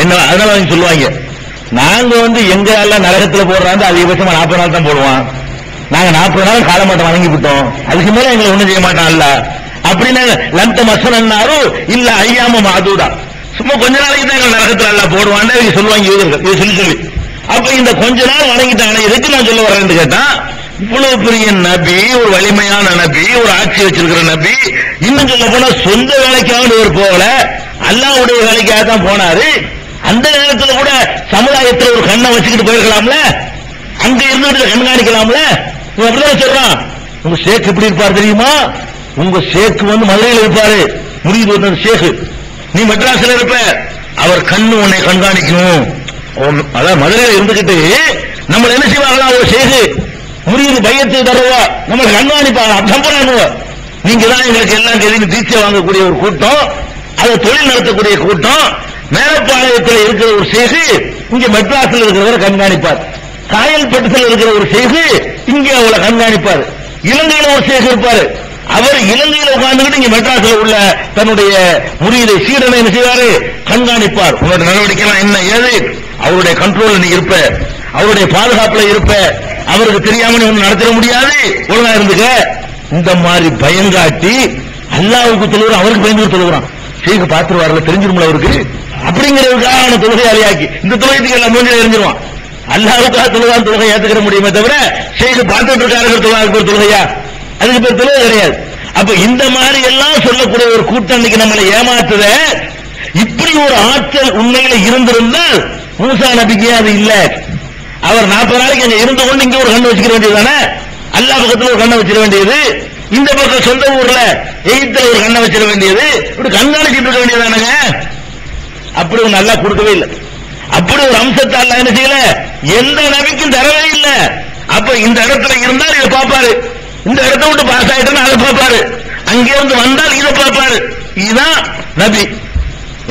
அதனால சொல்லுவாங்க, நாங்க எங்க எல்லாம் நரகத்துல போடுறாங்க அதிகபட்சமா 40 நாள் தான் போடுவான். நாங்க 40 நாள் காலமாட்டம் வணங்கி விட்டோம், அதுக்கு மேல எங்களை ஒண்ணும் செய்ய மாட்டான் அல்ல அப்படின்னு லந்த மசனாரும் இல்ல ஐயாம மாதூடா, சும்மா கொஞ்ச நாளைக்கு தான் எங்க நரகத்துல எல்லாம் போடுவான்னு சொல்லுவாங்க யூதர்கள். இதை சொல்லி அப்ப இந்த கொஞ்ச நாள் வணங்கிட்டாங்க. எதுக்கு நான் சொல்ல வரேன்னு கேட்டா, இவ்வளவு பெரிய நபி, ஒரு வலிமையான நபி, ஒரு ஆட்சி வச்சிருக்கிற நபி, இன்னும் சொல்ல போனா சொந்த வேலைக்காக ஒரு போகல, அல்லாஹ்வுடைய வேலைக்காக தான் போனாரு. அந்த நேரத்தில் கூட சமுதாயத்தில் ஒரு கண்ணை வச்சுக்கிட்டு போயிருக்கலாம்ல, அங்க இருந்து கண்காணிக்கலாம்ல. அப்படிதான் சொல்றான், உங்க ஷேக் எப்படி இருப்பார் தெரியுமா, உங்க ஷேக் மதுரையில் இருப்பாரு, முரீது ஷேக், நீ மெட்ராஸ்ல இருப்ப, அவர் கண்ணு உன்னை கண்காணிக்கணும். அதான் மதுரையில் இருந்துகிட்டு நம்ம என்ன செய்வாங்களா, ஒரு ஷேக் முரீது பையத்தை தருவா, நம்மளை கண்காணிப்பாங்க. அப்படின் நீங்க தான் எங்களுக்கு எல்லாம் தெரிஞ்சு தீட்சை வாங்கக்கூடிய ஒரு கூட்டம், அதை தொழில் நடத்தக்கூடிய கூட்டம். மேலப்பாளையத்தில் இருக்கிற ஒரு ஷேக் இங்க மெட்ராஸ்ல இருக்கிறவரை கண்காணிப்பார். காயல்பட்டத்தில் இருக்கிற ஒரு ஷேக் இங்க அவளை கண்காணிப்பார். இலங்கையில ஒரு ஷேக் இருப்பாரு, அவர் இலங்கையில உட்கார்ந்துகிட்டு இங்க மெட்ராஸ்ல உள்ள தன்னுடைய முரீதை சீடனை என்ன செய்வாரு, கண்காணிப்பார். உங்களோட நடவடிக்கை என்ன ஏது அவருடைய கண்ட்ரோல் நீ இருப்ப, அவருடைய பாதுகாப்புல இருப்ப, அவருக்கு தெரியாம நீ ஒண்ணு நடத்திட முடியாது, ஒழுங்கா இருந்துக்க. இந்த மாதிரி பயங்காட்டி அல்லாஹ்வுக்கு தொழுகிறான், அவருக்கு பயந்து தொழுகிறான். ஷேக் பாத்துருவார்ல, தெரிஞ்சிருமில்ல அவருக்கு, அப்படிங்கிறதுக்காக அவனை தொழுகையாளியாக்கி இந்த தொழுகைக்கு எல்லாம் மூஞ்சில எரிஞ்சிருவான். அல்லாஹ்வுக்காக தொழுகான் தொழுகை ஏத்துக்கிற முடியுமே தவிர ஷேக் பார்த்துட்டு இருக்காரு தொழுகையா, அதுக்கு பேர் தொழுகை கிடையாது. அப்ப இந்த மாதிரி எல்லாம் சொல்லக்கூடிய ஒரு கூட்டம் நம்மளை ஏமாத்துத. இப்படி ஒரு ஆற்றல் உண்மையில இருந்திருந்தால் மூசா நபிக்கு அது இல்ல. அவர் 40 நாளைக்கு அங்க இருந்து கொண்டு இங்க ஒரு கண்ணை வச்சுக்க வேண்டியதுதானே, அல்லாஹ் பக்கத்துல ஒரு கண்ணை வச்சிட வேண்டியது, இந்த பக்கம் சொந்த ஊர்ல எகிப்துல ஒரு கண்ணை வச்சிட வேண்டியது, இப்படி கண்காணிச்சிட்டு இருக்க வேண்டியதானுங்க. அப்படி ஒண்ணு அல்லாஹ் கொடுக்கவே இல்லை. அப்படி ஒரு அம்சத்தை அல்லாஹ் என்ன செய்யல, எந்த நபிக்கும் தரவே இல்லை. அப்ப இந்த இடத்துல இருந்தால் இதை பார்ப்பாரு, இந்த இடத்த விட்டு பாஸ் ஆயிட்டா அதை பார்ப்பாரு, அங்கே இருந்து வந்தால் இதை பார்ப்பாரு. இதுதான் நபி.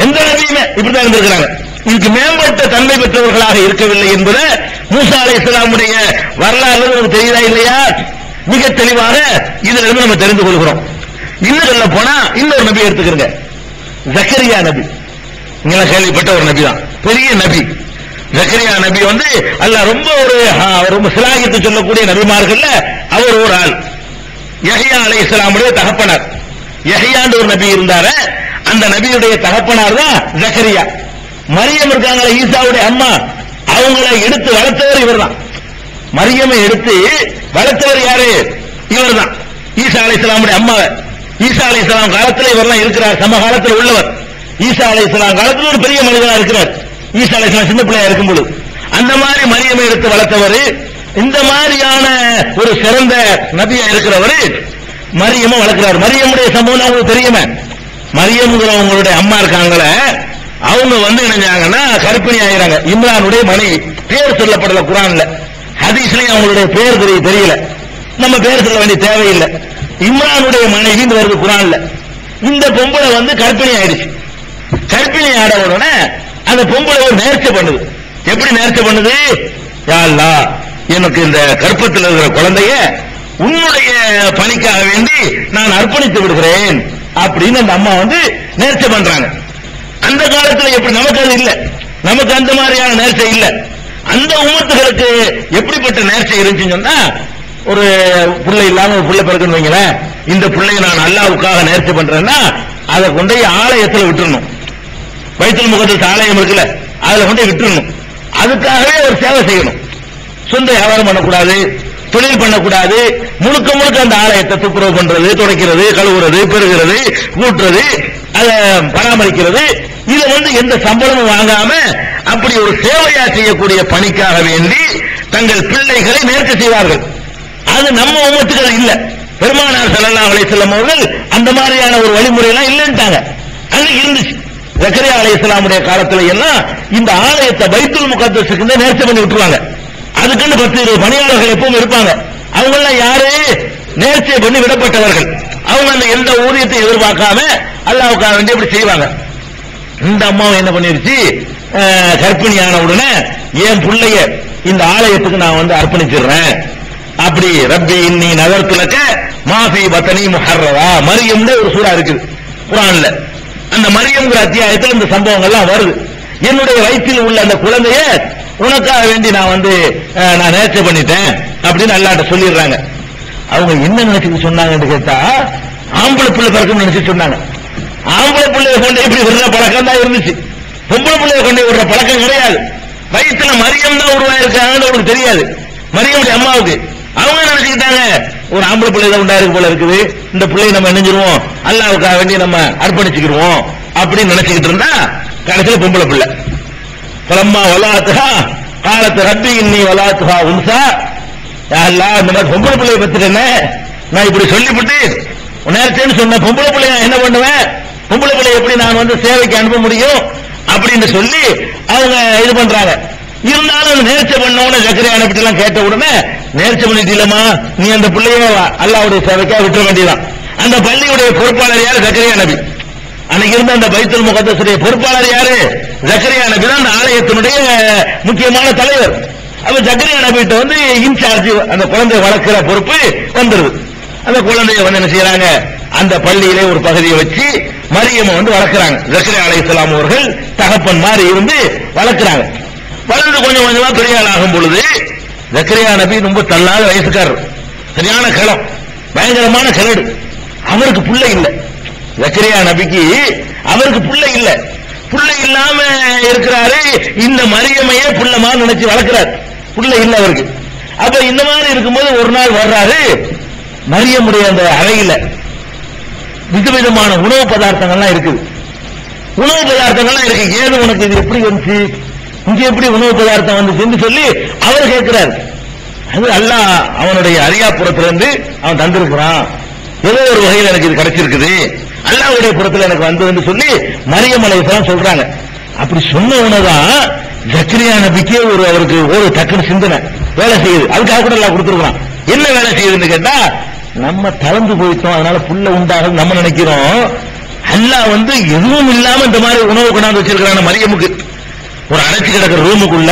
எந்த நபியுமே இப்படிதான் இருந்திருக்கிறாங்க. இதுக்கு மேம்பட்ட தன்மை பெற்றவர்களாக இருக்கவில்லை என்பது மூசா அலைஹிஸ்ஸலாமுடைய வரலாறு நமக்கு தெரியுதா இல்லையா, மிக தெளிவாக இதுல இருந்து நம்ம தெரிந்து கொள்கிறோம். இன்னும் சொல்ல போனா இன்னொரு நபி எடுத்துக்கிறங்க, ஜக்கரியா நபி. நீங்க கேள்விப்பட்ட ஒரு நபி தான், பெரிய நபி. ஜக்கரியா நபி அல்லாஹ் ரொம்ப சிலாகித்து சொல்லக்கூடிய நபிமார்கள் அவர் ஒரு ஆள். யஹ்யா அலைஹிஸ்ஸலாமுடைய தகப்பனார், யஹ்யான்ற ஒரு நபி இருந்தாரு, அந்த நபியுடைய தகப்பனார் தான் ஜக்கரியா. மரியம் இருக்காங்களே ஈசாவுடைய அம்மா, அவங்களை எடுத்து வளர்த்தவர் இவர் தான். மரியமை எடுத்து வளர்த்தவர் யாரு, இவர் தான். ஈசா அலைஹிஸ்ஸலாமுடைய அம்மா. ஈசா அலைஹிஸ்ஸலாம் காலத்தில் இவரெல்லாம் இருக்கிறார், சமகாலத்தில் உள்ளவர். ஈசா அலைஹிஸ்ஸலாம் காலத்தில் ஒரு பெரிய மனிதனா இருக்கிறார். ஈசா அலைஹிஸ்ஸலாம் சின்ன பிள்ளையா இருக்கும்போது அந்த மாதிரி மரியமை எடுத்து வளர்த்தவர், இந்த மாதிரியான ஒரு சிறந்த நபியா இருக்கிறவர் மரியம வளர்க்கிறார். மரியமுடைய சம்பவம் உங்களுக்கு தெரியுமே. மரியம்ங்கிறவங்களுடைய அம்மா இருக்காங்களே, அவங்க நினைஞ்சாங்கன்னா கர்ப்பிணி ஆகிறாங்க. இம்ரானுடைய மனைவி, பேர் சொல்லப்படல குர்ஆன்ல, ஹதீஸ்லயும் அவங்களுடைய பேர் தெரியல, நம்ம பேர் சொல்ல வேண்டிய தேவையில்லை. இம்ரானுடைய மனைவி வருது குர்ஆன்ல. இந்த பொம்பளை கர்ப்பிணி ஆயிடுச்சு. கர்ப்பிணி ஆட உடனே அந்த பொம்பளை ஒரு நேர்ச்சை பண்ணுது. எப்படி நேர்ச்சை பண்ணுது? யா அல்லாஹ், எனக்கு இந்த கர்ப்பத்தில் இருக்கிற குழந்தைய உன்னுடைய பணிக்காக வேண்டி நான் அர்ப்பணித்து விடுகிறேன் அப்படின்னு அந்த அம்மா நேர்ச்சை பண்றாங்க. அந்த காலத்துல எப்படி, நமக்கு அது இல்ல, நமக்கு அந்த மாதிரியான நேர்ச்சை இல்ல. அந்த உம்மத்துகளுக்கு எப்படிப்பட்ட நேர்ச்சை இருந்துச்சுன்னு சொன்னா, ஒரு பிள்ளை இல்லாம ஒரு பிள்ளை பிறக்குன்னு வைங்களேன், இந்த பிள்ளையை நான் அல்லாஹ்வுக்காக நேர்ச்சை பண்றேன்னா அதை கொண்டு ஆலயத்தில் விட்டுறணும். பைத்துல் முகத்தஸ் ஆலயம் இருக்குல்ல, அதுல கொண்டு விட்டுறணும். அதுக்காகவே ஒரு சேவை செய்யணும். சொந்த வியாபாரம் பண்ணக்கூடாது, தொழில் பண்ணக்கூடாது. முழுக்க முழுக்க அந்த ஆலயத்தை துப்புரவு பண்றது, துடைக்கிறது, கழுவுறது, பெறுகிறது, கூட்டுறது, அதை பராமரிக்கிறது, இதை எந்த சம்பளமும் வாங்காம அப்படி ஒரு சேவையா செய்யக்கூடிய பணிக்காக வேண்டி தங்கள் பிள்ளைகளை நேர்ச்சை செய்வார்கள். அது நம்ம உம்மத்துக்கள் இல்ல. பெருமானார் ஸல்லல்லாஹு அலைஹி வஸல்லம் அவர்கள் அந்த மாதிரியான ஒரு வழிமுறை எல்லாம் இல்லைன்ட்டாங்க. அன்னைக்கு இருந்துச்சு. ஜக்கரியா அலைஹிஸ்ஸலாமுடைய காலத்துல எல்லாம் இந்த ஆலயத்தை பைத்துல் முகத்தஸுக்கு நேர்ச்சை பண்ணி விட்டுருவாங்க. அதுக்குன்னு 10-20 பணியாளர்கள் எப்பவும் இருப்பாங்க. அவங்க எல்லாம் யாரு? நேர்ச்சை பண்ணி விடப்பட்டவர்கள். அவங்க அந்த எந்த ஊதியத்தை எதிர்பார்க்காம அல்லாஹ்வுக்காக வேண்டி இப்படி செய்வாங்க. இந்த அம்மாவை என்ன பண்ணிருச்சு, கர்ப்பிணியான உடனே என் பிள்ளைய இந்த ஆலயத்துக்கு நான் அர்ப்பணிச்சிடுறேன் அப்படி. ரப்பி இன்னி நதர்து லக மாஃபி பத்னி முஹர்ரரா, மரியம்னு ஒரு சூரா இருக்குது குர்ஆன்ல. அந்த மரியம்ங்கிற அத்தியாயத்தில் இந்த சம்பவங்கள்லாம் வருது. என்னுடைய வயிற்றில் உள்ள அந்த குழந்தைய உனக்காக வேண்டி நான் நேர்ச்சை பண்ணிட்டேன் அப்படின்னு அல்லாஹ்ட்ட சொல்லிடுறாங்க. அவங்க என்ன நினைச்சு சொன்னாங்கன்னு கேட்டா, ஆம்பளை பிள்ளை பிறக்கும் நினைச்சு சொன்னாங்க. ஆம்பளை பிள்ளைய கொண்டு இப்படி விடுற பழக்கம் தான் இருந்துச்சு, பொம்பளை பிள்ளைய கொண்டு விடுற பழக்கம் கிடையாது. வயிற்றுல மரியம் தான் உருவாயிருக்காங்கன்னு அவங்களுக்கு தெரியாது, மரியமுடைய அம்மாவுக்கு. அவங்க நினைச்சுக்கிட்டாங்க ஒரு ஆம்பளை பிள்ளை தான் உண்டாயிருக்கு போல இருக்குது, இந்த பிள்ளையை நம்ம நினைஞ்சிருவோம், அல்லாஹ்வுக்காக வேண்டி நம்ம அர்ப்பணிச்சுக்கிடுவோம் அப்படின்னு நினைச்சுக்கிட்டு இருந்தா கடைசியில் பொம்பளை பிள்ளை. பலம்மா வலாத்துஹா காலத்து ரப்பி இன்னி வலாத்துஹா உன்சா, யா அல்லாஹ் இந்த மாதிரி பொம்பளை பிள்ளையை பத்துட்டேனே, நான் இப்படி சொல்லிவிட்டு நேரத்தேன்னு சொன்ன பொம்பளை பிள்ளைய என்ன பண்ணுவேன், பொம்பளை பிள்ளை எப்படி நான் சேவைக்கு அனுப்ப முடியும் அப்படின்னு சொல்லி அவங்க இது பண்றாங்க. இருந்தாலும் நேர்ச்சை பண்ண உடனே ஜக்கரியா நபி எல்லாம் கேட்ட உடனே, நேர்ச்சை பண்ணிட்டீலமா, நீ அந்த பிள்ளைய அல்லாஹ்வுடைய சேவைக்காக விட்டுற வேண்டியதான். அந்த பள்ளியுடைய பொறுப்பாளர் யாரு? ஜக்கரியா நபி. அன்னைக்கு இருந்த அந்த பைத்துல் முகத்தஸுடைய பொறுப்பாளர் யாரு? ஜக்கரியா நபி தான் அந்த ஆலயத்தினுடைய முக்கியமான தலைவர். அப்ப ஜக்கரியா நபிட்ட இன்சார்ஜ், அந்த குழந்தையை வளர்க்கிற பொறுப்பு வந்துருது. அந்த குழந்தைய என்ன செய்யறாங்க, அந்த பள்ளியிலே ஒரு பகுதியை வச்சு மரியம வளர்க்கிறாங்க. ஜக்கரியா அலைஹிஸ்ஸலாம் அவர்கள் தகப்பன் மாதிரி இருந்து வளர்க்கிறாங்க. வளர்ந்து கொஞ்சம் கொஞ்சமா பெரிய ஆள் ஆகும் பொழுது ஜக்கரியா நபி ரொம்ப தள்ளாத வயசுக்காரர், சரியான கிளம், பயங்கரமான கிளடு. அவருக்கு பிள்ளை இல்லை. ஜக்கரியா நபிக்கு அவருக்கு பிள்ளை இல்லை. பிள்ளை இல்லாம இருக்கிறாரு. இந்த மரியமையே புள்ளமா நினைச்சு வளர்க்கிறார். பிள்ளை இல்லை அவருக்கு. அப்ப இந்த மாதிரி இருக்கும்போது ஒரு நாள் வர்றாரு, மரியமுடைய அந்த அறையில விதவிதமான உணவு பதார்த்தங்கள்லாம் இருக்குது. உணவு பதார்த்தங்கள்லாம் இருக்கு. ஏது உனக்கு இது எப்படி வந்துச்சு, இங்க எப்படி உணவு பதார்த்தம் வந்துச்சுன்னு சொல்லி அவர் கேட்கிறார். அது அல்லாஹ் அவனுடைய அரியாபுரத்திலிருந்து அவன் தந்திருக்கிறான், ஏதோ ஒரு வகையில் எனக்கு இது கிடைச்சிருக்குது, அல்லாஹ்வுடைய புறத்தில் எனக்கு வந்து சொல்லி மரியம் அலைஹிஸ்ஸலாம் சொல்றாங்க. அப்படி சொன்ன உடனேதான் ஜக்கரியா நபிக்கே அவருக்கு ஒரு டக்குனு சிந்தனை வேலை செய்யுது. அதுக்காக கூட எல்லாம் கொடுத்துருக்கான். என்ன வேலை செய்யுதுன்னு கேட்டா, நம்ம தளர்ந்து போயிட்டோம், அதனால புள்ள உண்டாகும் நம்ம நினைக்கிறோம். அல்லாஹ் எதுவும் இல்லாம இந்த மாதிரி உணவு கொண்டாந்து வச்சிருக்கிறான் மரியமுக்கு. ஒரு அடைச்சு கிடக்கிற ரூமுக்குள்ள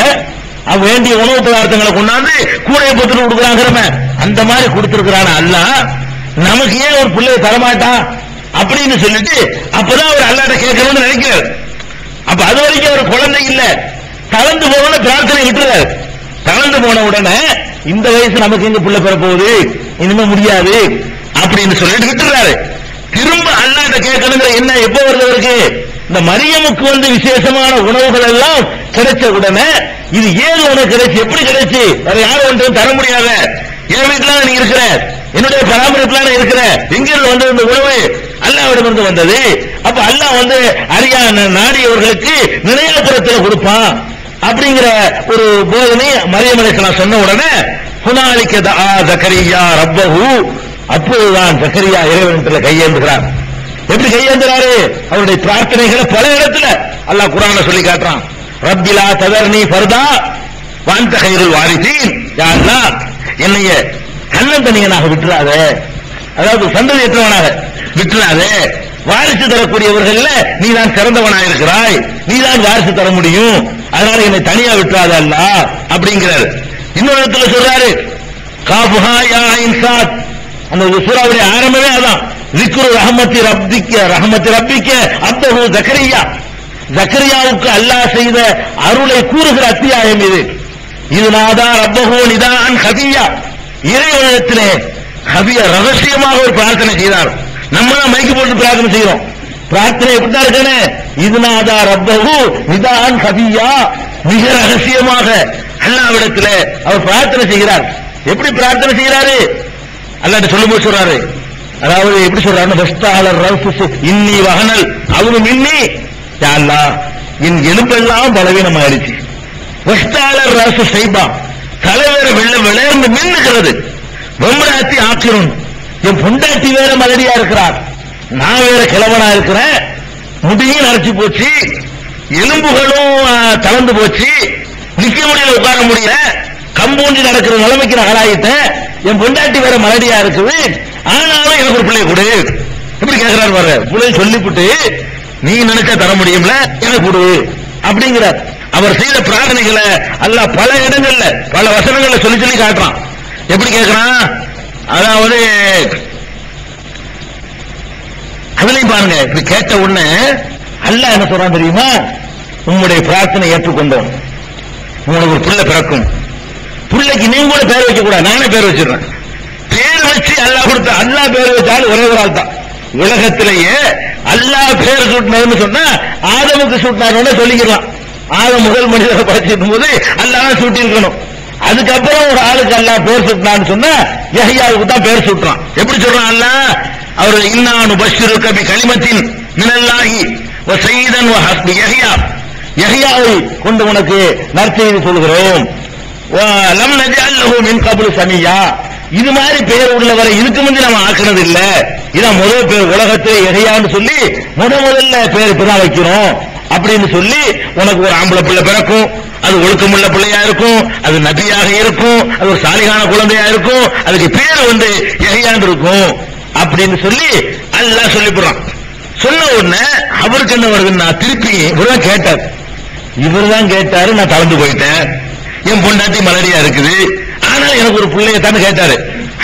வேண்டிய உணவு பதார்த்தங்களை கொண்டாந்து கூடைய போட்டு கொடுக்குறாங்க. அந்த மாதிரி கொடுத்திருக்கிறான் அல்லாஹ், நமக்கு ஏன் ஒரு பிள்ளையை தரமாட்டான் அப்படின்னு சொல்லிட்டு அப்பதான் அவர் அல்லாஹ்ட்ட கேட்கணும்னு நினைக்கிறார். அப்ப அது வரைக்கும் ஒரு குழந்தை இல்ல, தளர்ந்து போன பிரார்த்தனை விட்டுறாரு. தளர்ந்து போன உடனே இந்த வயசு நமக்கு இங்க புள்ள பெற போகுது, இனிமே முடியாது அப்படின்னு சொல்லிட்டு விட்டுறாரு. திரும்ப அல்லாஹ்ட்ட கேட்கணுங்கிற என்ன எப்ப வருது அவருக்கு? இந்த மரியமுக்கு விசேஷமான உணவுகள் எல்லாம் கிடைச்ச உடனே, இது ஏது உனக்கு கிடைச்சு, எப்படி கிடைச்சு, வேற யாரும் ஒன்றும் தர முடியாத, என் வீட்டுல நீ இருக்கிற, என்னுடைய பராமரிப்புல இருக்கிற, எங்கிருந்து வந்தது இந்த உணவு? அல்லாஹ்விடமிருந்து வந்தது. அப்ப அல்லாஹ் அறியா நாடியவர்களுக்கு நினைவுபுரத்தில் கொடுப்பான். அப்படிங்கிற ஒரு போதனை மரியம் அலைஹிஸ்ஸலாம் சொன்ன உடனே ஹுனாலிக தஆ ஜக்கரியா ரப்பஹு, அப்போதுதான் ஜக்கரியா இறைவனிடத்தில் கையேந்துகிறார். எப்படி கையேந்துறாரு? அவருடைய பிரார்த்தனைகளை பல இடத்துல அல்லாஹ் குர்ஆன்ல சொல்லி காட்டுறான். ரப்பிலா ததர்னி ஃபர்தா வஅன்த கைருல் வாரிசீன், யா அல்லாஹ் என்னைய தன்னந்தனியனாக விட்டுறாத, அதாவது சந்ததியற்றவனாக விட்டுறாத, வாரிசு தரக்கூடியவர்கள்ல நீதான் சிறந்தவனாக இருக்கிறாய், நீதான் வாரிசு தர முடியும், அதனால என்னை தனியா விட்டுறாத அல்லாஹ் அப்படிங்கிறார். இன்னொரு இடத்துல சொல்றாரு காஃபுஹா யா ஐன் சாத், அந்த சூராவுடைய ஆரம்பமே அதான். ذிக்ரு ரஹ்மத்தி ரப்பிக்க அப்தஹு ஜக்கரியா, ஜக்கரியாவுக்கு அல்லாஹ் செய்த அருளை கூறுகிற அத்தியாயம் இது. இது நாதா ரப்பஹு நிதான் ஹபியா, இறைவனிடத்திலே ஹபியா ரகசியமாக ஒரு பிரார்த்தனை செய்தார். நம்ம தான் மைக்கு போட்டு பிரார்த்தனை செய்யறோம். பிரார்த்தனை எப்படிதான் இருக்கனே, இது நாதா ரப்பஹு நிதான் ஹபியா, மிக ரகசியமாக அல்லாஹ்விடத்திலே அவர் பிரார்த்தனை செய்கிறார். எப்படி பிரார்த்தனை செய்கிறாரு? அல்லாஹ் சொல்லும்போது சொல்றாரு, அதாவது எப்படி சொல்றாருன்னா வஸ்தாலர் ரவுஃபு இன்னி வஹனல் அவனு மின்னி, யா அல்லாஹ் என் எலும்பெல்லாம் பலவீனம் ஆயிடுச்சு. வஸ்தாலர் ரவுஃபு ஷைபா, தலைவேற விளையாண்டு மின்னுகிறது. வம்ராத்தி ஆக்கிரும், என் பொண்டாட்டி வேற மலடியா இருக்கிறார், நான் வேற கிழவனா இருக்கிறேன், முடியும் நரைச்சு போச்சு, எலும்புகளும் தளர்ந்து போச்சு, நிக்க முடியல, உட்கார முடியல, கம்பூண்டி நடக்கிற நிலைமைக்கு நான் ஆளாயிட்டேன், என் பொண்டாட்டி வேற மலடியா இருக்குது, ஆனாலும் எனக்கு ஒரு பிள்ளை கொடு. எப்படி கேட்கிறார் பாரு, பிள்ளை சொல்லிவிட்டு நீ நினைச்சா தர முடியும்ல, எனக்கு கொடு அப்படிங்கிறார். அவர் செய்த பிரார்த்தனைகளை அல்லாஹ் பல இடங்கள்ல பல வசனங்கள்ல சொல்லி சொல்லி காட்டுறான். எப்படி கேட்கிறான்? அதாவது அதுலயும் பாருங்க, இப்படி கேட்ட உடனே அல்லாஹ் என்ன சொல்றான் தெரியுமா? உங்களுடைய பிரார்த்தனை ஏற்றுக்கொண்டோம், உங்களுக்கு ஒரு பிள்ளை பிறக்கும். பிள்ளைக்கு நீங்க கூட பேர் வைக்க கூடாது, நானே பேர் வச்சிருக்கேன். பேர் வச்சு அல்லாஹ் கொடுத்த, அல்லாஹ் பேர் வச்சாலும் ஒரே ஒரு ஆள் தான் உலகத்திலேயே. அல்லாஹ் பேர் சூட்டினதுன்னு சொன்னா ஆதமுக்கு சூட்டினார் சொல்லிக்கலாம். ஆதம் முதல் மனிதரை படைச்சிருக்கும் போது அல்லாஹ் சூட்டி இருக்கணும். அதுக்கப்புறம் ஒரு ஆளுக்கு அல்லாஹ் பேர் சூட்டினான்னு சொன்னா யஹ்யாவுக்கு தான் பேர் சூட்டுறான். எப்படி சொல்றான் அல்லாஹ்? அவர் இன்னானு பஷ்ஷிருக பி கலிமத்தின் மினல்லாஹி வ ஸய்யிதன் வ ஹஸ்பி யஹ்யா, யஹ்யாவை கொண்டு உனக்கு நற்செய்தி சொல்கிறோம். வ லம் நஜஅல் லஹு மின் கப்லு சமியா, இது மாதிரி பேர் உள்ளவரை இதுக்கு முந்தி நம்ம ஆக்குனது இல்ல, இதான் முதல் பேர் உலகத்திலே யஹ்யான்னு சொல்லி முதல்ல பேர் இப்பதான் வைக்கிறோம் அப்படின்னு சொல்லி உனக்கு ஒரு ஆம்பளை பிள்ளை பிறக்கும், அது ஒழுக்கமுள்ள பிள்ளையா இருக்கும், அது நபியாக இருக்கும், அது ஒரு சாலிகான குழந்தையா இருக்கும், அதுக்கு பேர் யஹ்யான்னு இருக்கும் அப்படின்னு சொல்லி அல்லாஹ் சொல்லி போறான். சொன்ன உடனே அவருக்கு என்ன வருதுன்னா திருப்பி இவர்தான் கேட்டாரு, நான் தளர்ந்து போயிட்டேன், என் பொண்டாட்டி மலடியா இருக்குது, ஆனால் எனக்கு ஒரு பிள்ளைய தானே கேட்டாரு.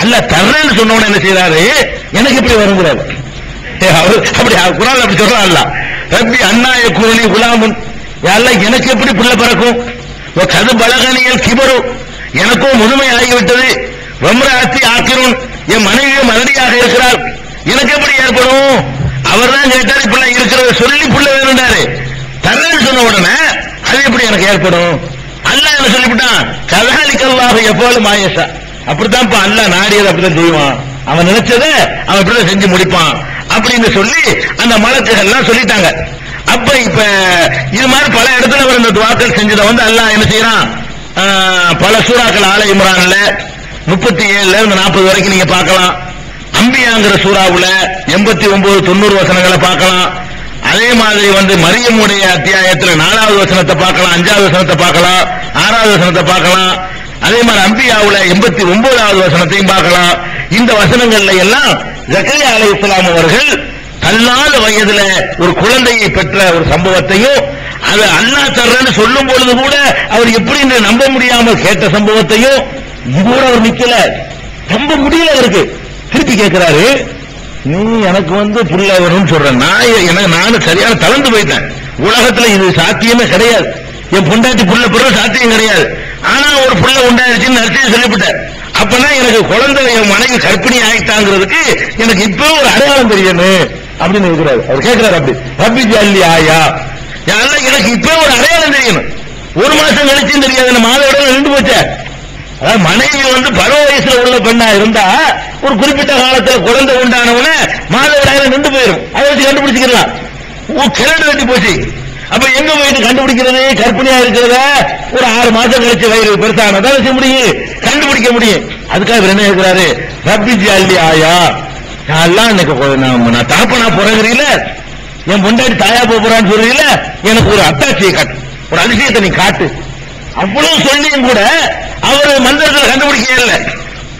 அல்லாஹ் தர்றேன்னு சொன்ன உடனே என்ன செய்யறாரு? எனக்கு எப்படி வருங்கிறாரு. அப்படி குர்ஆன்ல அப்படி சொல்றான் அல்லாஹ், ரப்பி அன்னா யகுனி குலாமுன், அல்லாஹ் எனக்கு எப்படி பிள்ளை பிறக்கும்? கது பலகனியல் கிபரு, எனக்கும் முதுமை ஆகிவிட்டது, வம்ராத்தி ஆக்கிரும், என் மனைவியே மலடியாக இருக்கிறார், எனக்கு எப்படி ஏற்படும்? அவர் தான் கேட்டாரு, பிள்ளை இருக்கிறத சொல்லி பிள்ளை வேணுண்டாரு. தர்றேன்னு சொன்ன உடனே அது எப்படி எனக்கு ஏற்படும்? அல்லாஹ் என்ன சொல்லிவிட்டான்? கதஹலிகல்லாஹு யஃபஅலு மா யஷா, அப்படித்தான் அல்லாஹ் நாடியது அப்படிதான் செய்வான், அவன் நினைச்சதை அவன் இப்படிதான் செஞ்சு முடிப்பான் அப்படின்னு சொல்லி அந்த மலக்குகள் எல்லாம் சொல்லிட்டாங்க. அப்ப இப்ப இது மாதிரி பல இடத்துல அவர் இந்த துஆக்கள் செஞ்சதை அல்லாஹ் என்ன செய்யறான்? பல சூறாக்கள் ஆல இம்ரான்ல 37ல இருந்து 40 வரைக்கும் நீங்க பார்க்கலாம். அம்பியாங்கிற சூறாவுல 89 90 வசனங்களை பார்க்கலாம். அதே மாதிரி மரியமுடைய அத்தியாயத்துல 4வது வசனத்தை பார்க்கலாம், 5வது வசனத்தை பார்க்கலாம், 6வது வசனத்தை பார்க்கலாம். அதே மாதிரி அம்பியாவுல 89வது வசனத்தையும் பார்க்கலாம். இந்த வசனங்கள்ல எல்லாம் ஜக்கரியா அலைஹிஸ்ஸலாம் அவர்கள் தள்ளாத வயதுல ஒரு குழந்தையை பெற்ற ஒரு சம்பவத்தையும், அது அல்லாஹ் தர்றன்னு சொல்லும் பொழுது கூட அவர் எப்படி நம்ப முடியாமல் கேட்ட சம்பவத்தையும், இதோட அவர் நிக்கல, நம்ப முடியல அவருக்கு. திருப்பி கேட்கிறாரு, நீ எனக்கு புள்ள வரும்னு சொல்றேன், நானும் சரியான தளர்ந்து போயிட்டேன், உலகத்துல இது சாத்தியமே கிடையாது, என் பொண்டாட்டி புள்ள பெற சாத்தியம் கிடையாது, ஆனா ஒரு புள்ள உண்டாயிருச்சுன்னு நர்சரி சொல்லிவிட்டேன், அப்பனா எனக்கு குழந்தை என் மனைவி கர்ப்பிணி ஆயிட்டாங்கிறதுக்கு எனக்கு இப்ப ஒரு அடையாளம் தெரியணும் அப்படின்னு இருக்கிறாரு. அவர் கேட்கிறாரு, அப்படி ரப்பி ஜல்லி ஆயா, எனக்கு இப்ப ஒரு அடையாளம் தெரியணும், ஒரு மாசம் கழிச்சும் தெரியாது, மாதவிட நின்று போச்ச. அதாவது மனைவி பருவ வயசுல உள்ள பெண்ணா இருந்தா ஒரு குறிப்பிட்ட காலத்துல குழந்தை உண்டானவன மாதவிடாயில நின்று போயிடும், அதை வச்சு கண்டுபிடிச்சுக்கலாம். கிழடு வெட்டி போச்சு, அப்ப எங்க போயிட்டு கண்டுபிடிக்கிறது? கற்பனையா இருக்கிறத ஒரு 6 மாசம் கழிச்சு வயிறு பெருசானதா வச்சு முடியும், கண்டுபிடிக்க முடியும். அதுக்காக என்ன இருக்கிறாரு? ரப்பி ஜாலி ஆயா எல்லாம் எனக்கு நான் தாப்பனா பிறகுறீல, என் பொண்டாடி தாயா போறான்னு சொல்றீல, எனக்கு ஒரு அத்தாட்சியை காட்டு, ஒரு அதிசயத்தை நீ காட்டு. அவ்வளவு சொல்லியும் கூட அவர் மந்திரத்தில் கண்டுபிடிக்க இல்ல.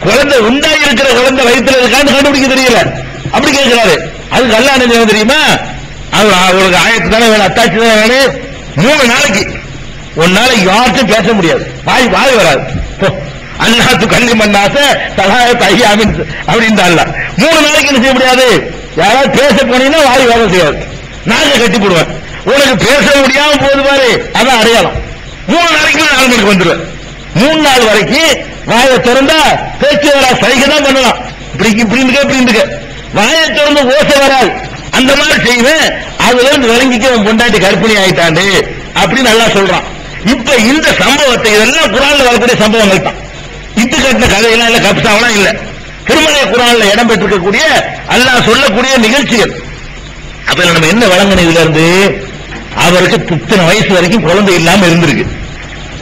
குழந்தை உண்டாகி இருக்கிற குழந்தை வயிற்றுல இருக்கான்னு கண்டுபிடிக்க தெரியல. அப்படி கேட்கிறாரு. அதுக்கு அல்லாஹ் என்ன தெரியுமா? அவருக்கு ஆயத்து தானே வேணும், அத்தாட்சி தானே வேணும். 3 நாளைக்கு, ஒரு நாளைக்கு யார்ட்டும் பேச முடியாது, வாய் வராது. அல்லாஹ் கல்வி மண்ணாச சகாயத்தை ஐயாமின் அப்படின்னு அல்ல. 3 நாளைக்கு என்ன செய்ய முடியாது? யாராவது பேச போனீங்கன்னா வாய் வேலை செய்யாது, நாங்க கட்டி போடுவேன். உனக்கு பேச முடியாம போது பாரு, அதான் அடையாளம். 3 நாளைக்கு 4 மணிக்கு வந்துடுவேன். 3 நாள் வரைக்கும் வாயை திறந்தா பேச்சு வரா, சைகை தான் பண்ணலாம். இப்படி வாயை திறந்து ஓசை வராது. அந்த மாதிரி செய்வேன். அதுல இருந்து விளங்கிக்க உன் பொண்டாட்டி கற்பனை ஆயிட்டாண்டு அப்படின்னு நல்லா சொல்றான். இப்ப இந்த சம்பவத்தை, இதெல்லாம் குரான்ல வரக்கூடிய சம்பவங்கள் தான். இட்டு கட்டின கதையெல்லாம் இல்ல, கப்சாவெல்லாம் இல்ல. திருமலை குரான்ல இடம் பெற்றிருக்கக்கூடிய அல்லாஹ் சொல்லக்கூடிய நிகழ்ச்சிகள். அப்ப நம்ம என்ன விளங்கணும் இதுல இருந்து? அவருக்கு இத்தனை வயசு வரைக்கும் குழந்தை இல்லாம இருந்திருக்கு.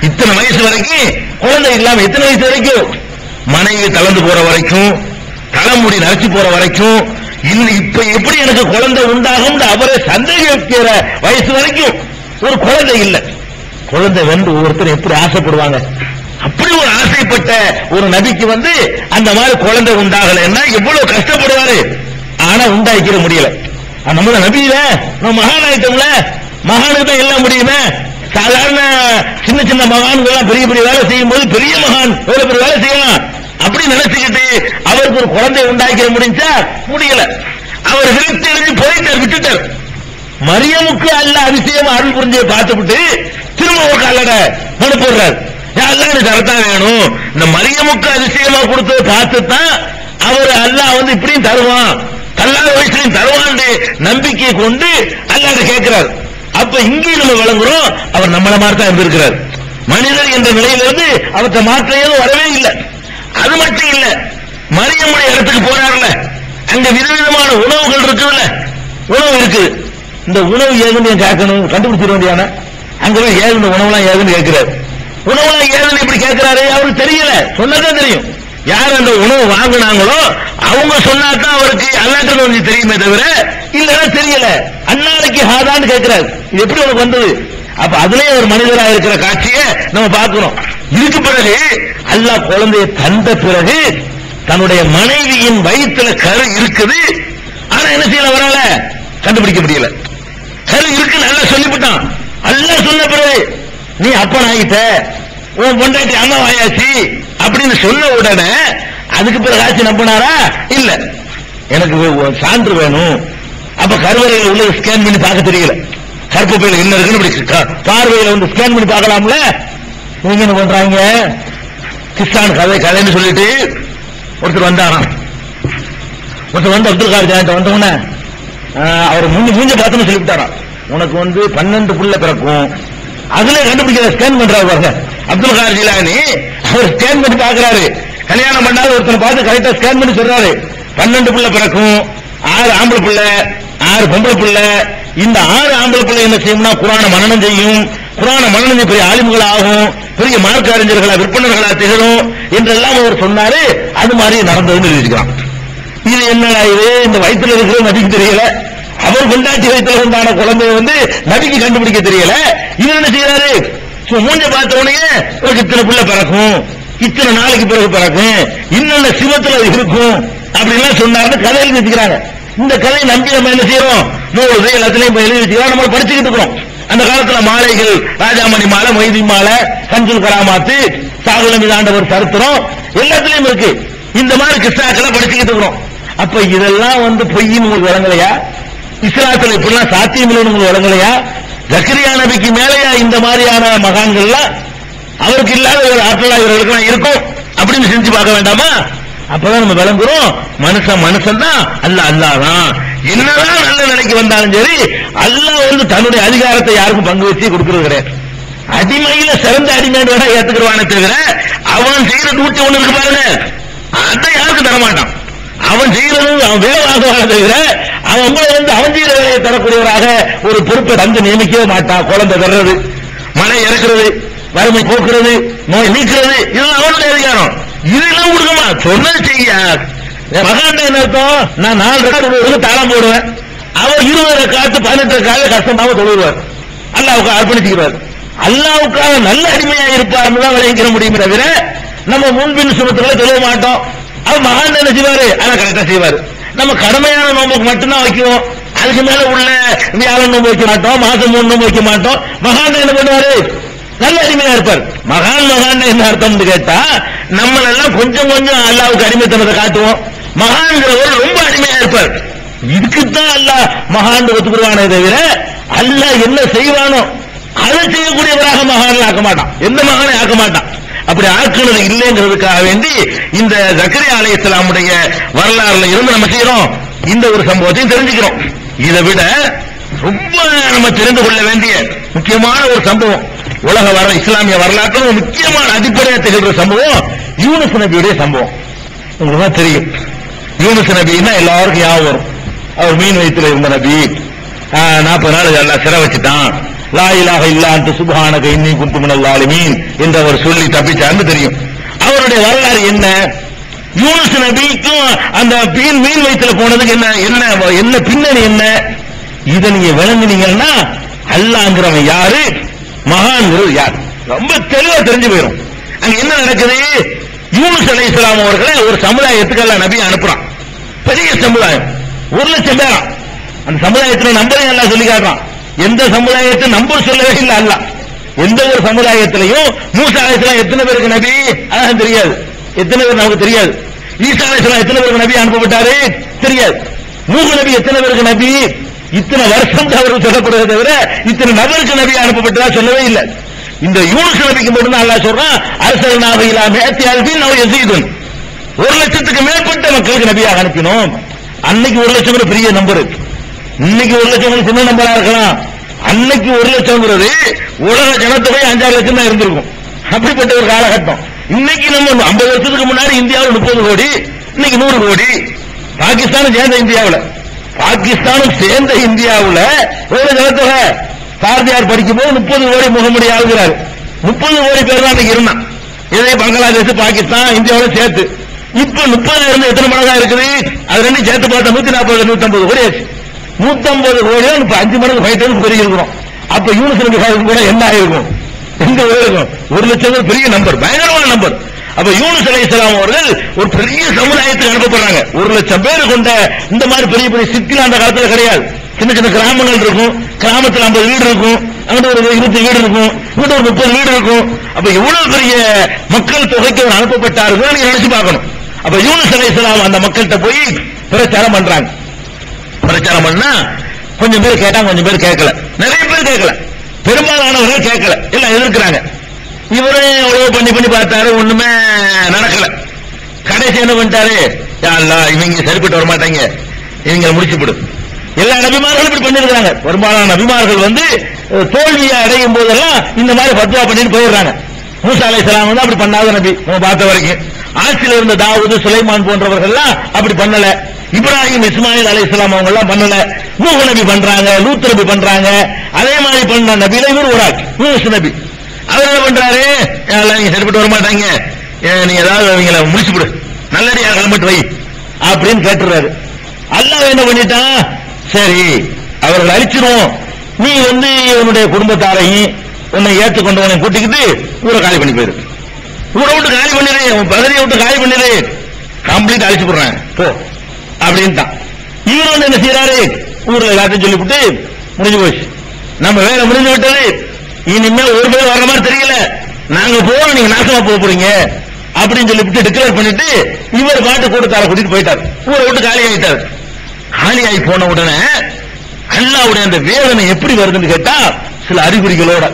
இத்தனை வயசு வரைக்கும் குழந்தை இல்லாம, எத்தனை வயசு வரைக்கும்? மனைவி தளர்ந்து போற வரைக்கும், தலைமுடி நரைச்சு போற வரைக்கும், இப்ப எப்படி எனக்கு குழந்தை உண்டாகும் அவரை சந்தேகிக்கிற வயசு வரைக்கும் ஒரு குழந்தை இல்லை. குழந்தை வந்து ஒவ்வொருத்தர் எப்படி ஆசைப்படுவாங்க? அப்படி ஒரு ஆசைப்பட்ட ஒரு நபிக்கு வந்து அந்த மாதிரி குழந்தை உண்டாகலைன்னா எவ்வளவு கஷ்டப்படுவாரு. ஆனா உண்டாக்கிற முடியல. நம்ம நபியில நம்ம மகான் ஆயிட்டோம்ல, மகானுக்கு தான் எல்லாம் முடியுமே. சாதாரண சின்ன சின்ன மகான்கள் பெரிய பெரிய வேலை செய்யும் போது பெரிய மகான் எவ்வளவு பெரிய வேலை செய்யலாம் அப்படி நினைச்சுக்கிட்டு அவருக்கு ஒரு குழந்தை உண்டாக்கிற முடிஞ்சா முடியல. அவர் விருத்தி எழுதி போயிட்டார், விட்டுட்டார். மரியமுக்கு அல்ல அதிசயம் அருள் புரிஞ்சை பார்த்துவிட்டு திரும்ப ஒரு காலட மனு போடுறார். யாரெல்லாம் தரத்தான் வேணும். இந்த மரியமுக்கு அதிசயமா கொடுத்ததை பார்த்துதான் அவர் அல்லாஹ் வந்து இப்படியும் தருவான், கல்லாத வயசுலையும் தருவான் நம்பிக்கை கொண்டு அல்லாஹ் கேட்கிறார். அப்ப இங்கே நம்ம விளங்குறோம், அவர் நம்மள மாதிரி தான் இருந்திருக்கிறார். மனிதர் என்ற நிலையிலிருந்து அவற்றை மாற்ற ஏதும் வரவே இல்லை. அது மட்டும் இல்ல, மரியமுடைய இடத்துக்கு போறாருல, அங்க விதவிதமான உணவுகள் இருக்குல்ல, உணவு இருக்கு. இந்த உணவு ஏதுன்னு கேட்கணும், கண்டுபிடிச்சிட வேண்டியான. அங்க போய் ஏது இந்த உணவுலாம் ஏதுன்னு கேட்கிறாரு. உணவுலாம் ஏதுன்னு இப்படி கேட்கிறாரு, அவருக்கு தெரியல. சொன்னதான் தெரியும். யார் அந்த உணவு வாங்கினாங்களோ அவங்க சொன்னாதான் அவருக்கு அல்லாஹ்க்கு கொஞ்சம் தெரியுமே தவிர இல்லன்னா தெரியல. அன்னாலைக்கு ஹாதான்னு கேட்கிறாரு, இது எப்படி உனக்கு வந்தது? அப்ப அதுலயே ஒரு மனிதராக இருக்கிற காட்சியை நம்ம பார்க்கிறோம். இதுக்கு பிறகு அல்லாஹ் குழந்தையை தந்த பிறகு தன்னுடைய மனைவியின் வயிற்றுல கரு இருக்குது. ஆனா என்ன செய்யல, வரல, கண்டுபிடிக்க முடியல. கரு இருக்கு நல்லா சொல்லிவிட்டான். அல்லாஹ் சொன்ன பிறகு நீ அப்பன் ஆகிட்ட, உன் பொண்டாட்டி அம்மா ஆயாச்சு அப்படின்னு சொன்ன உடனே அதுக்கு பிறகு ஆச்சு நம்பினாரா? இல்ல, எனக்கு சான்று வேணும். அப்ப கருவறையில் உள்ள ஸ்கேன் பண்ணி பார்க்க தெரியல, கருப்பு பையில என்ன இருக்குன்னு பார்வையில வந்து ஸ்கேன் பண்ணி பார்க்கலாம்ல. நீங்க என்ன பண்றாங்க, கிறிஸ்டான் கதைன்னு சொல்லிட்டு ஒருத்தர் வந்தாராம். ஒருத்தர் வந்து அப்துல் கார் ஜாயிட்ட வந்தவன அவர் மூஞ்ச பார்த்துன்னு சொல்லிவிட்டாராம், உனக்கு வந்து 12 புள்ள பிறக்கும். அதுல கண்டுபிடிக்கிற ஸ்கேன் பண்றாரு பாருங்க அப்துல் கார் ஜிலானி. அவர் ஸ்கேன் பண்ணி பாக்குறாரு, கல்யாணம் பண்ணாத ஒருத்தனை பார்த்து கரெக்டா ஸ்கேன் பண்ணி சொல்றாரு 12 புள்ள பிறக்கும், 6 ஆம்பளை பிள்ளை 6 பொம்பளை பிள்ளை. இந்த 6 ஆம்பளை பிள்ளை என்ன செய்யும்னா குர்ஆனை மனனம் செய்யும், குர்ஆனை மனனம் செய்ய பெரிய ஆலிம்கள் ஆகும், பெரிய மார்க்க அறிஞர்களா விற்பனர்களா திகழும் என்றெல்லாம் அவர் சொன்னாரு. அது மாதிரி நடந்ததுன்னு எழுதிக்கிறான். இது என்னடா இது, இந்த வயிற்றுல இருக்கிற நபிக்கு தெரியல, அவர் கொண்டாட்டி வயிற்றுல உண்டான குழந்தைய வந்து நபிக்கு கண்டுபிடிக்க தெரியல. இது என்ன செய்யறாரு, மூஞ்ச பார்த்த உடனே ஒரு இத்தனை புள்ள பிறக்கும், இத்தனை நாளைக்கு பிறகு பிறக்கும், இன்னொன்னு சிவத்துல இருக்கும் அப்படின்லாம் சொன்னாரு. கதை எழுதி வச்சுக்கிறாங்க. இந்த கதையை நம்பி நம்ம என்ன செய்யறோம், நூறு எல்லாத்திலையும் எழுதி வச்சுக்கிறோம், நம்ம படிச்சுக்கிட்டு இருக்கிறோம். அந்த காலத்துல மாலைகள், ராஜாமணி மாலை, மொய்தி மாலை, கஞ்சுல் கராமாத்து, சாகுல மீதாண்டவர் சரித்திரம் எல்லாத்திலையும் இருக்கு. இந்த மாதிரி கிறிஸ்தாக்களை படிச்சுக்கிட்டு இருக்கிறோம். அப்ப இதெல்லாம் வந்து பொய்ன்னு உங்களுக்கு விளங்கலையா? இஸ்லாத்துல இப்படிலாம் சாத்தியம் இல்லைன்னு உங்களுக்கு விளங்கலையா? ஜக்கரியா நபிக்கு மேலேயா இந்த மாதிரியான மகான்கள்லாம்? அவருக்கு இல்லாத ஒரு ஆற்றலா இவர்களுக்கு இருக்கும் அப்படின்னு செஞ்சு பார்க்க வேண்டாமா? அப்பதான் நம்ம விளங்குறோம், மனுஷன் தான், அல்லாஹ் தான். என்னதான் நல்ல நிலைக்கு வந்தாலும் சரி, அல்லாஹ் வந்து தன்னுடைய அதிகாரத்தை யாருக்கும் பங்கு வச்சு கொடுக்கிறது கிடையாது. அடிமையில சிறந்த அடிமை வேணா ஏத்துக்கிறவானே தவிர அவன் செய்யற டூட்டி ஒண்ணு இருக்கு பாருங்க, அதை யாருக்கும் தரமாட்டான். அவன் செய்யறது அவன் வேலை வாங்குவான தவிர அவன் வந்து அவன் செய்யற வேலை மழையை தரக்கூடியவராக ஒரு பொறுப்பை தந்து நியமிக்கவே மாட்டான். குழந்தை தர்றது, மழை இறக்குறது, வறுமை போக்குறது, நோய் நீக்கிறது, இதெல்லாம் அவனுடைய அதிகாரம். இதெல்லாம் கொடுக்கமா சொன்னது செய்ய. மகான் என்ன அர்த்தம்? நான் 4 ரக்காத் தாளம் போடுவேன், அவர் 20 ரக்காத் 18 ரக்காத் கஷ்டமாக தொழுவார், அல்லாஹ்வுக்கு அர்ப்பணிச்சுக்கிறார். அல்லாஹ்வுக்காக நல்ல அடிமையா இருப்பார்னு தான் விளைவிக்க முடியும். தவிர நம்ம முன்பின் சுமத்துக்களை தொழுவ மாட்டோம். அவர் மகான் என்ன செய்வாரு? அதை கரெக்டா செய்வாரு. நம்ம கடமையான நோம்புக்கு மட்டும்தான் வைக்குவோம், அதுக்கு மேல உள்ள வியாழன் நோம்பு வைக்க மாட்டோம், மாசம் 3 நோம்பு வைக்க மாட்டோம். மகான் என்ன பண்ணுவாரு? நல்ல அடிமையா இருப்பார். மகான் என்ன அர்த்தம்னு கேட்டா, நம்ம எல்லாம் கொஞ்சம் கொஞ்சம் அல்லாஹ்வுக்கு அடிமைத்தனத்தை காட்டுவோம், மகான்கிறவர் ரொம்ப அடிமையா இருப்பார். இதுக்குத்தான் அல்லாஹ் மகான் ஒத்துக்குருவானே தவிர அல்லாஹ் என்ன செய்வானோ அதை செய்யக்கூடியவராக மகான் ஆக்க மாட்டான், எந்த மகானை ஆக்க மாட்டான். அப்படி ஆக்குனது இல்லைங்கிறதுக்காக வேண்டி இந்த ஜக்கரியா அலைஹிஸ்ஸலாமுடைய வரலாறுல இருந்து நம்ம செய்யறோம் இந்த ஒரு சம்பவத்தையும் தெரிஞ்சுக்கிறோம். இதை விட ரொம்ப நம்ம தெரிந்து கொள்ள வேண்டிய முக்கியமான ஒரு சம்பவம், உலக இஸ்லாமிய வரலாற்றில் முக்கியமான அடிப்படையாக திகழ்கிற சம்பவம் யூனுஸ் நபியுடைய சம்பவம். உங்களுக்கு தெரியும், யூனுஸ் நபின்னா எல்லாருக்கும் ஞாபகம் வரும். அவர் மீன் வயிற்றுல இருந்த நபி, 40 நாள் எல்லாம் சிறை வச்சுட்டான், லா இலாஹ இல்லா அன்த சுப்ஹானக இன்னீ குன்து மினல் ஸாலிமீன் என்று அவர் சொல்லி தப்பிச்சான்னு தெரியும். அவருடைய வரலாறு என்ன? யூனுஸ் நபிக்கும் அந்த மீன் வயிற்றுல போனதுக்கு என்ன பின்னணி என்ன? இதை நீங்க விளங்குனீங்கன்னா அல்லாஹ்ங்கிறவன் யாரு, மகான்கிறது யார், ரொம்ப தெளிவா தெரிஞ்சு போயிடும். அங்க என்ன நடக்குது? யூனுஸ் அலைஹிஸ்ஸலாம் அவர்களை ஒரு சமுதாயத்துக்கு அல்லாஹ் நபி அனுப்புறான். பெரிய சமுதாயம், 1,00,000 பேரா. அந்த சமுதாயத்தில் நம்பரையும் எல்லாம் சொல்லி காட்டுறான். எந்த சமுதாயத்தை நம்பர் சொல்லவே இல்லை அல்லாஹ். எந்த ஒரு சமுதாயத்திலையும் மூசா அலைஹிஸ்ஸலாம் எத்தனை பேருக்கு நபி அதான் தெரியாது, எத்தனை பேர் நமக்கு தெரியாது. ஈசா அலைஹிஸ்ஸலாம் எத்தனை பேருக்கு நபி அனுப்பப்பட்டாரு தெரியாது. நூஹ் நபி எத்தனை பேருக்கு நபி, இத்தனை வருஷம் அவருக்கு சொல்லப்படுறதை தவிர இத்தனை நபருக்கு நபி அனுப்பப்பட்டதா சொல்லவே இல்லை. இந்த யூனுஸ் நபிக்கு மட்டும் தான் அல்லாஹ் சொல்றான், அர்சல்னாஹு இலா மிஅத்தி அல்ஃபின் அவ் யஸீதுன், 1,00,000க்கு மேற்பட்ட மக்களுக்கு நபியாக அனுப்பினோம். அன்னைக்கு 1,00,000 பெரிய நம்பர், இன்னைக்கு 1,00,000 சின்ன நம்பரா இருக்கலாம். அன்னைக்கு 1,00,000 உலக ஜனத்தொகை 5-6 லட்சம் தான் இருந்திருக்கும். அப்படிப்பட்ட ஒரு காலகட்டம். இன்னைக்கு நம்ம 50 வருஷத்துக்கு முன்னாடி இந்தியாவில் 30 கோடி, இன்னைக்கு 100 கோடி. பாகிஸ்தானும் சேர்ந்த இந்தியாவில், பாகிஸ்தானும் சேர்ந்த இந்தியாவில் ஒரு ஜனத்தொகை பாரதியார் படிக்கும் போது 30 கோடி முகமடி ஆகுகிறார். 30 கோடி பேர் தான் இன்னைக்கு இருந்தான். இதே பங்களாதேஷ், பாகிஸ்தான், இந்தியாவோட சேர்த்து இப்ப 30 இருந்து எத்தனை மடங்கா இருக்குது? அது ரெண்டும் சேர்த்து பார்த்தா 140 150 கோடி ஆச்சு. 150 கோடி இப்ப 5 மடங்கு ஃபைட்டருக்கு பெருகி இருக்கிறோம். அப்ப யூனுஸ் நபி கூட என்ன ஆயிருக்கும்? எங்க இருக்கும்? 1,00,000 பெரிய நம்பர், பயங்கரமான நம்பர். அப்ப யூனுஸ் அலைஹிஸ்ஸலாம் அவர்கள் ஒரு பெரிய சமுதாயத்துக்கு அனுப்பப்படுறாங்க. 1,00,000 பேர் கொண்ட இந்த மாதிரி பெரிய பெரிய சிட்டில அந்த காலத்துல கிடையாது. சின்ன சின்ன கிராமங்கள் இருக்கும், கிராமத்தில் 50 வீடு இருக்கும், அங்கிட்ட ஒரு 20 வீடு இருக்கும், இங்கிட்ட ஒரு 30 வீடு இருக்கும். அப்ப எவ்வளவு பெரிய மக்கள் தொகைக்கு அவர் அனுப்பப்பட்டார்கள் நீங்க நினைச்சு பார்க்கணும். அப்ப யூனுஸ் அலைஹிஸ்ஸலாம் அந்த மக்கள்கிட்ட போய் பிரச்சாரம் பண்றாங்க. பிரச்சாரம் பண்ணா கொஞ்சம் பேர் கேட்டாங்க, கொஞ்சம் பேர் கேட்கல, நிறைய பேர் கேட்கல, பெரும்பாலானவர்கள் கேட்கல, எல்லாம் எதிர்க்கிறாங்க. இவரே எவ்வளவு பண்ணி பார்த்தாரு, ஒண்ணுமே நடக்கல. கடைசி என்ன பண்ணிட்டாரு, யா அல்லாஹ் இவங்க சரிப்பட்டு வர மாட்டாங்க, இவங்க முடிச்சுப்படு. எல்லா நபிமார்களும் இப்படி பண்ணிருக்காங்க. பெரும்பாலான நபிமார்கள் தோல்வியை அடையும் போதெல்லாம் இந்த மாதிரி ஃபத்வா பண்ணிட்டு போயிடுறாங்க. மூசா அலைஹிஸ்ஸலாம் அப்படி பண்ணாத நபி நம்ம பார்த்த வரைக்கும். ஆட்சியில் இருந்த தாவூது, சுலைமான் போன்றவர்கள் அப்படி பண்ணல. இப்ராஹிம், இஸ்மாயில் அலைஹிஸ்ஸலாம் அவங்க எல்லாம் பண்ணல. நூஹ் நபி பண்றாங்க, லூத் நபி பண்றாங்க. அதே மாதிரி பண்ண நபியில இவர் ஒரு ஆள் யூனுஸ் நபி. அவர் என்ன பண்றாரு, நீங்க சரிப்பட்டு வர மாட்டாங்க, நீங்க ஏதாவது அவங்கள முடிச்சுவிடு, நல்லடியா கிளம்பிட்டு வை அப்படின்னு கேட்டுறாரு. அல்லாஹ் என்ன பண்ணிட்டான், சரி அவர்கள் அழிச்சிருவோம், நீ உன்னுடைய குடும்பத்தாரையும் உன்னை ஏற்றுக்கொண்டவனை கூட்டிக்கிட்டு ஊரை காலி பண்ணி போயிரு, ஊரை விட்டு காலி பண்ணிடு, பகுதியை விட்டு காலி பண்ணிடு, கம்ப்ளீட் அழிச்சு போடுறாங்க போ அப்படின்ட்டான். இவர் என்ன செய்யறாரு, ஊர்ல எல்லாத்தையும் சொல்லிவிட்டு முடிஞ்சு போச்சு, நம்ம வேலை முடிஞ்சு விட்டது, இனிமே ஒரு பேர் வர்ற மாதிரி தெரியல, நாங்க போறோம், நீங்க நாசமா போக போறீங்க அப்படின்னு சொல்லிவிட்டு டிக்ளேர் பண்ணிட்டு இவர் பாட்டு கூட்டத்தார கூட்டிட்டு போயிட்டார், ஊரை விட்டு காலி ஆயிட்டார். காலி ஆகி போன உடனே அல்லாஹ்வுடைய அந்த வேதனை எப்படி வருதுன்னு கேட்டா சில அறிகுறிகளோட,